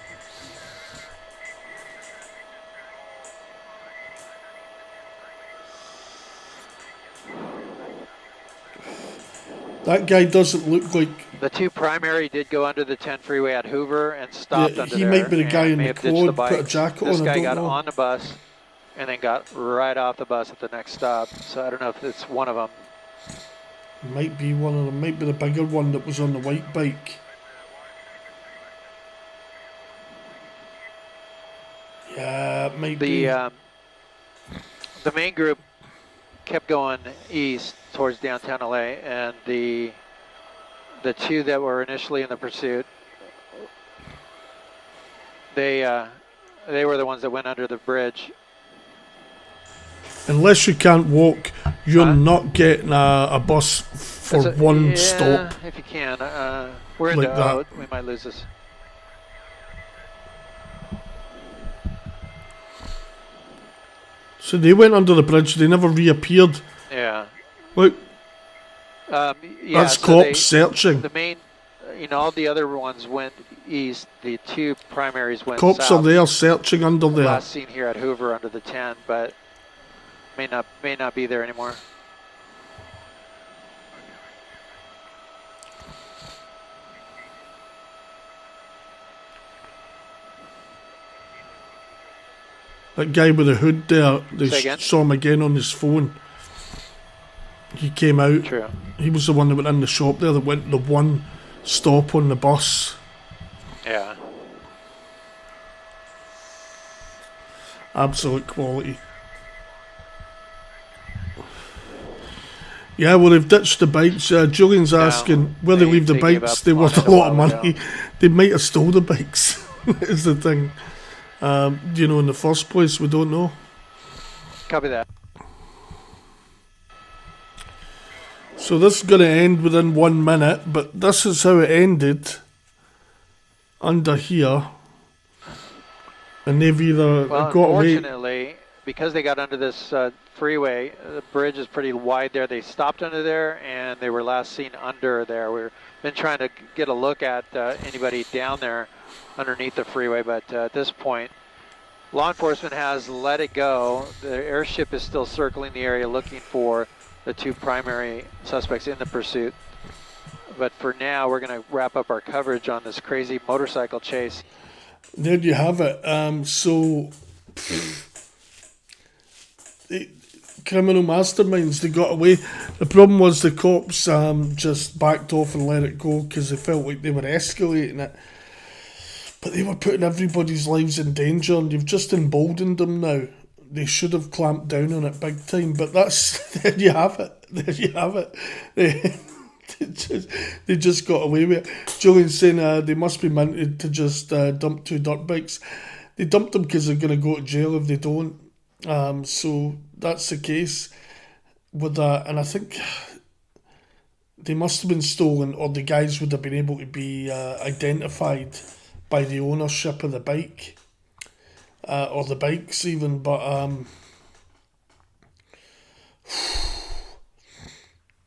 That guy doesn't look like... The two primary did go under the 10 freeway at Hoover and stopped under he there. might be the guy in may the have ditched the quad, put a bike. jacket This on, guy I don't got know. on the bus and then got right off the bus at the next stop. So I don't know if it's one of them. Might be one of them. Might be the bigger one that was on the white bike. Yeah, it might be. The main group kept going east towards downtown LA, and the two that were initially in the pursuit, they were the ones that went under the bridge. Unless you can't walk, you're not getting a bus for one stop. If you can. We're Like into that. we might lose this. So they went under the bridge, they never reappeared. Yeah. Look, Yeah, that's so cops searching. The main, all the other ones went east. The two primaries went Cops south. are there searching under there. Last seen here at Hoover under the 10, but may not be there anymore. That guy with the hood there, they Say again? saw him again on his phone. He came out. True. He was the one that went in the shop there that went the one stop on the bus. Yeah. Absolute quality. Yeah, well, they've ditched the bikes. Julian's asking where they leave the they gave bikes. up They on worth it a a lot of while money. ago. They might have stole the bikes, is the thing. In the first place, we don't know. Copy that. So this is going to end within 1 minute, but this is how it ended. Under here. And they've either Well, got away... unfortunately, because they got under this freeway, the bridge is pretty wide there. They stopped under there, and they were last seen under there. We've been trying to get a look at anybody down there underneath the freeway, but at this point, law enforcement has let it go. The airship is still circling the area looking for the two primary suspects in the pursuit. But for now, we're going to wrap up our coverage on this crazy motorcycle chase. There you have it. Criminal masterminds, they got away. The problem was the cops just backed off and let it go because they felt like they were escalating it. But they were putting everybody's lives in danger, and you've just emboldened them now. They should have clamped down on it big time, but that's... There you have it. There you have it. They just got away with it. Julian's saying they must be minted to just dump two dirt bikes. They dumped them because they're going to go to jail if they don't. So that's the case with that, and I think they must have been stolen, or the guys would have been able to be identified by the ownership of the bike, or the bikes even, but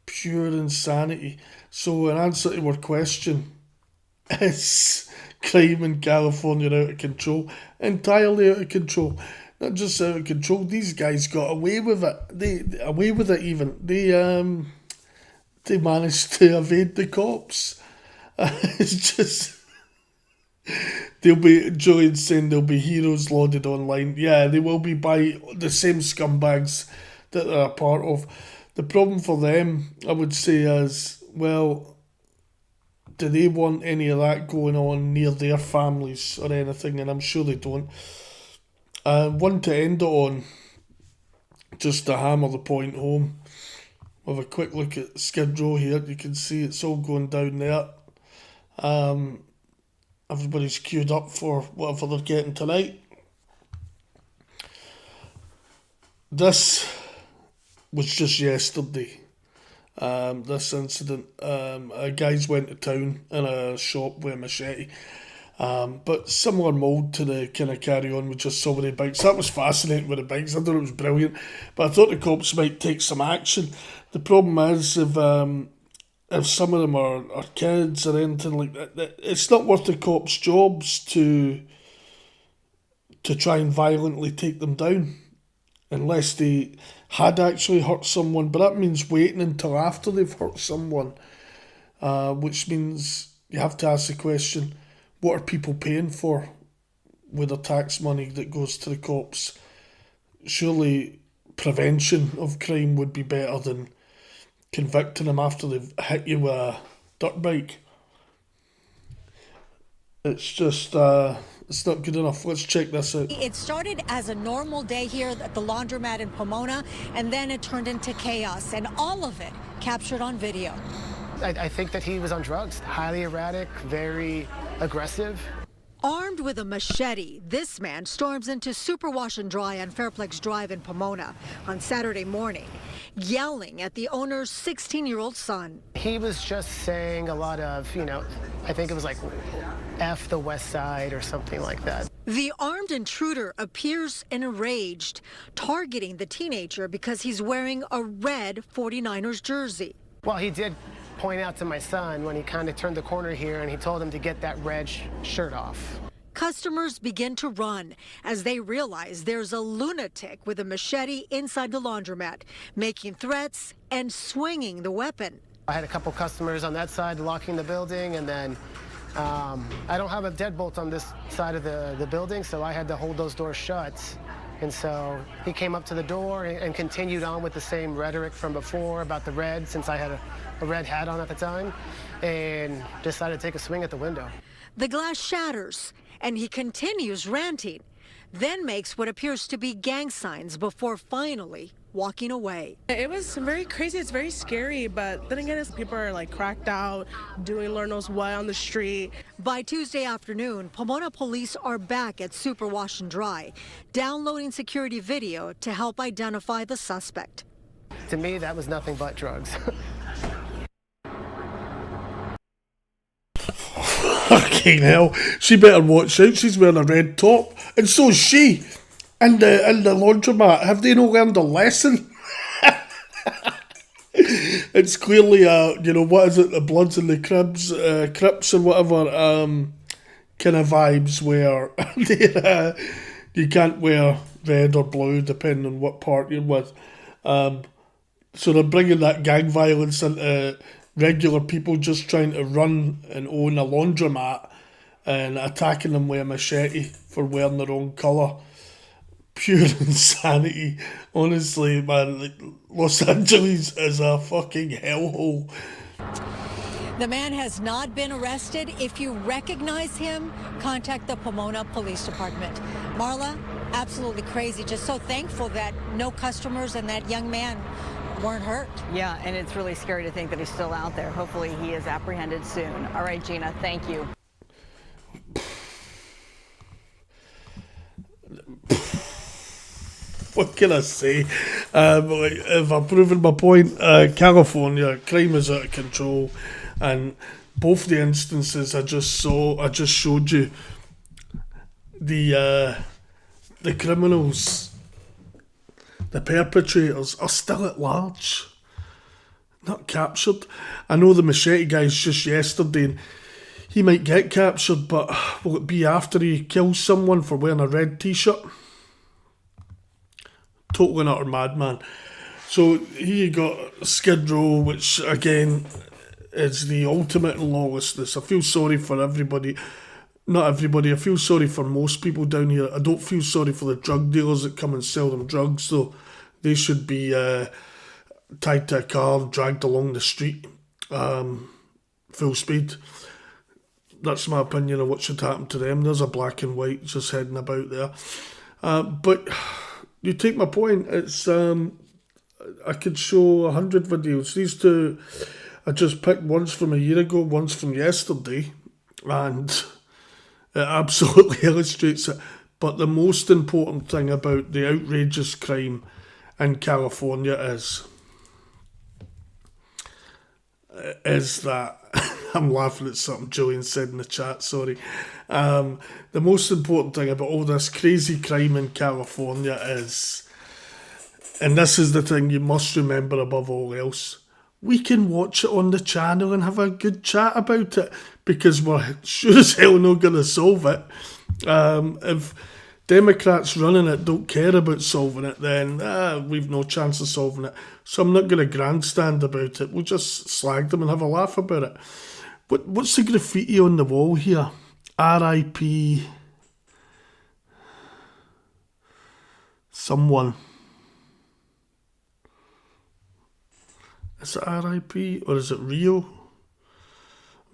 pure insanity. So in answer to our question, is crime in California out of control? Entirely out of control. Not just out of control, these guys got away with it. They managed to evade the cops. It's just, Julian's saying there'll be heroes lauded online. Yeah, they will be by the same scumbags that they're a part of. The problem for them, I would say, is, well, do they want any of that going on near their families or anything? And I'm sure they don't. One to end it on, just to hammer the point home, with a quick look at Skid Row here, you can see it's all going down there. Everybody's queued up for whatever they're getting tonight. This was just yesterday. This incident, guys went to town in a shop with a machete. But similar mould to the kind of Carry On with just so many bikes. That was fascinating with the bikes. I thought it was brilliant. But I thought the cops might take some action. The problem is if some of them are kids or anything like that, it's not worth the cops' jobs to try and violently take them down. Unless they had actually hurt someone. But that means waiting until after they've hurt someone. Which means you have to ask the question, what are people paying for with the tax money that goes to the cops? Surely prevention of crime would be better than convicting them after they've hit you with a dirt bike. It's just, it's not good enough. Let's check this out. It started as a normal day here at the laundromat in Pomona, and then it turned into chaos, and all of it captured on video. I think that he was on drugs, highly erratic, very aggressive. Armed with a machete, this man storms into Super Wash and Dry on Fairplex Drive in Pomona on Saturday morning, yelling at the owner's 16-year-old son. He was just saying a lot of, I think it was like, F the West Side or something like that. The armed intruder appears enraged, targeting the teenager because he's wearing a red 49ers jersey. Well, he did point out to my son when he kind of turned the corner here, and he told him to get that red shirt off. Customers begin to run as they realize there's a lunatic with a machete inside the laundromat, making threats and swinging the weapon. I had a couple customers on that side locking the building, and then I don't have a deadbolt on this side of the building, so I had to hold those doors shut. And so he came up to the door and continued on with the same rhetoric from before about the red, since I had a red hat on at the time, and decided to take a swing at the window. The glass shatters, and he continues ranting, then makes what appears to be gang signs before finally walking away. It was very crazy. It's very scary, but then again, people are like cracked out, doing Lord knows what on the street. By Tuesday afternoon, Pomona police are back at Super Wash and Dry, downloading security video to help identify the suspect. To me, that was nothing but drugs. Fucking hell, she better watch out. She's wearing a red top, and so's she. And the laundromat, have they not learned a lesson? It's clearly what is it, the Bloods and the Crips or whatever kind of vibes where you can't wear red or blue depending on what part you're with. So they're bringing that gang violence into regular people just trying to run and own a laundromat and attacking them with a machete for wearing the wrong colour. Pure insanity. Honestly, man, Los Angeles is a fucking hellhole. The man has not been arrested. If you recognize him, contact the Pomona Police Department. Marla, absolutely crazy. Just so thankful that no customers and that young man weren't hurt. Yeah, and it's really scary to think that he's still out there. Hopefully he is apprehended soon. All right, Gina, thank you. what can I say? Like, if I've proven my point, California, crime is out of control, and both the instances I just showed you, the criminals, the perpetrators are still at large, not captured. I know the machete guy's just yesterday, and he might get captured, but will it be after he kills someone for wearing a red t-shirt? Total and utter madman. So here you got Skid Row, which again is the ultimate in lawlessness. I feel sorry for everybody. Not everybody, I feel sorry for most people down here. I don't feel sorry for the drug dealers that come and sell them drugs, though. They should be tied to a car and dragged along the street, full speed. That's my opinion of what should happen to them. There's a black and white just heading about there. But you take my point. It's I could show 100 videos. These two, I just picked once from a year ago, once from yesterday, and it absolutely illustrates it. But the most important thing about the outrageous crime in California is that I'm laughing at something Julian said in the chat, sorry. The most important thing about all this crazy crime in California is, and this is the thing you must remember above all else, we can watch it on the channel and have a good chat about it, because we're sure as hell not going to solve it. If Democrats running it don't care about solving it, then we've no chance of solving it. So I'm not going to grandstand about it. We'll just slag them and have a laugh about it. What's the graffiti on the wall here? R.I.P. someone. Is it R.I.P. or is it Rio?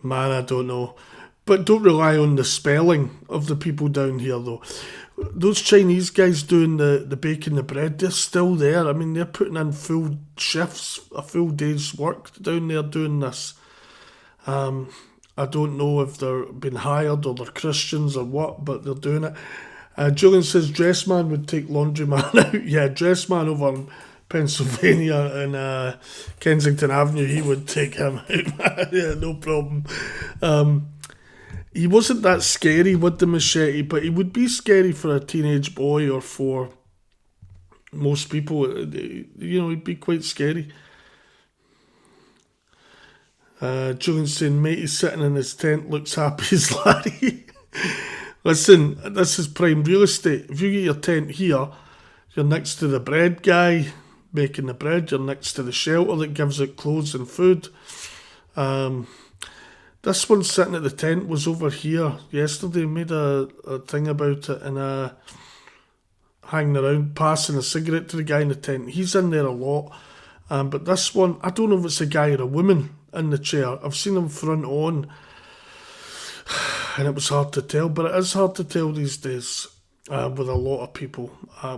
Man, I don't know. But don't rely on the spelling of the people down here, though. Those Chinese guys doing the baking the bread, they're still there. I mean, they're putting in full shifts, a full day's work down there doing this. I don't know if they're being hired or they're Christians or what, but they're doing it. Julian says Dressman would take Laundryman out. Yeah, Dressman over in Pennsylvania and Kensington Avenue, he would take him out. Yeah, no problem. He wasn't that scary with the machete, but he would be scary for a teenage boy or for most people. You know, he'd be quite scary. Julian saying, mate, he's sitting in his tent, looks happy as Larry. Listen, this is prime real estate. If you get your tent here, you're next to the bread guy making the bread, you're next to the shelter that gives it clothes and food. This one sitting at the tent was over here yesterday, made a thing about it, and hanging around, passing a cigarette to the guy in the tent. He's in there a lot. But this one, I don't know if it's a guy or a woman in the chair. I've seen him front on, and it was hard to tell, but it is hard to tell these days with a lot of people,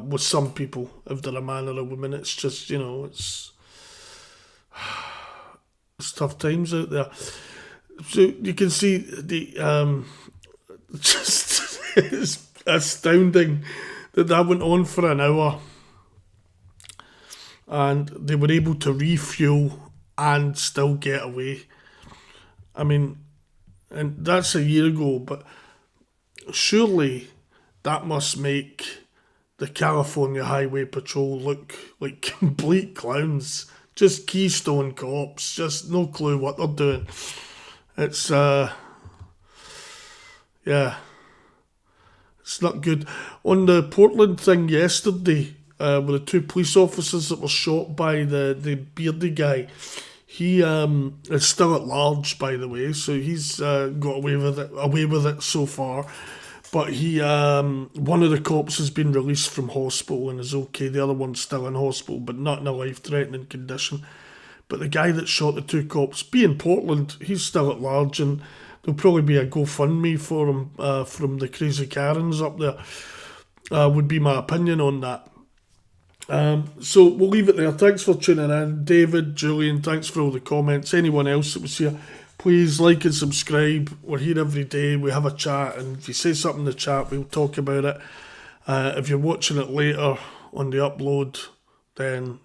with some people, if they're a man or a woman. It's just, you know, it's tough times out there. So you can see the just it's astounding that went on for an hour, and they were able to refuel and still get away. I mean, and that's a year ago, but surely that must make the California Highway Patrol look like complete clowns. Just Keystone cops, just no clue what they're doing. It's, yeah, it's not good. On the Portland thing yesterday, with the two police officers that were shot by the beardy guy, he is still at large, by the way, so he's got away with it so far. But he, one of the cops has been released from hospital and is okay. The other one's still in hospital, but not in a life-threatening condition. But the guy that shot the two cops, being Portland, he's still at large, and there'll probably be a GoFundMe for him from the Crazy Karens up there, would be my opinion on that. So we'll leave it there. Thanks for tuning in. David, Julian, thanks for all the comments. Anyone else that was here, please like and subscribe. We're here every day. We have a chat, and if you say something in the chat, we'll talk about it. If you're watching it later on the upload, then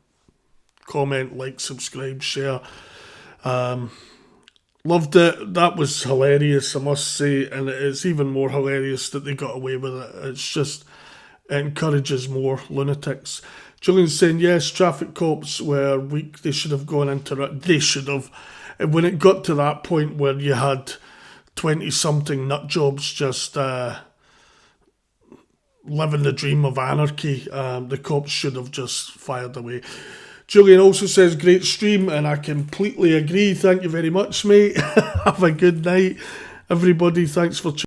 comment, like, subscribe, share. Loved it. That was hilarious, I must say, and it's even more hilarious that they got away with it. It encourages more lunatics. Julian's saying, yes, traffic cops were weak. They should have gone into it. They should have. And when it got to that point where you had 20-something nut jobs just living the dream of anarchy, the cops should have just fired away. Julian also says, great stream, and I completely agree. Thank you very much, mate. Have a good night, everybody. Thanks for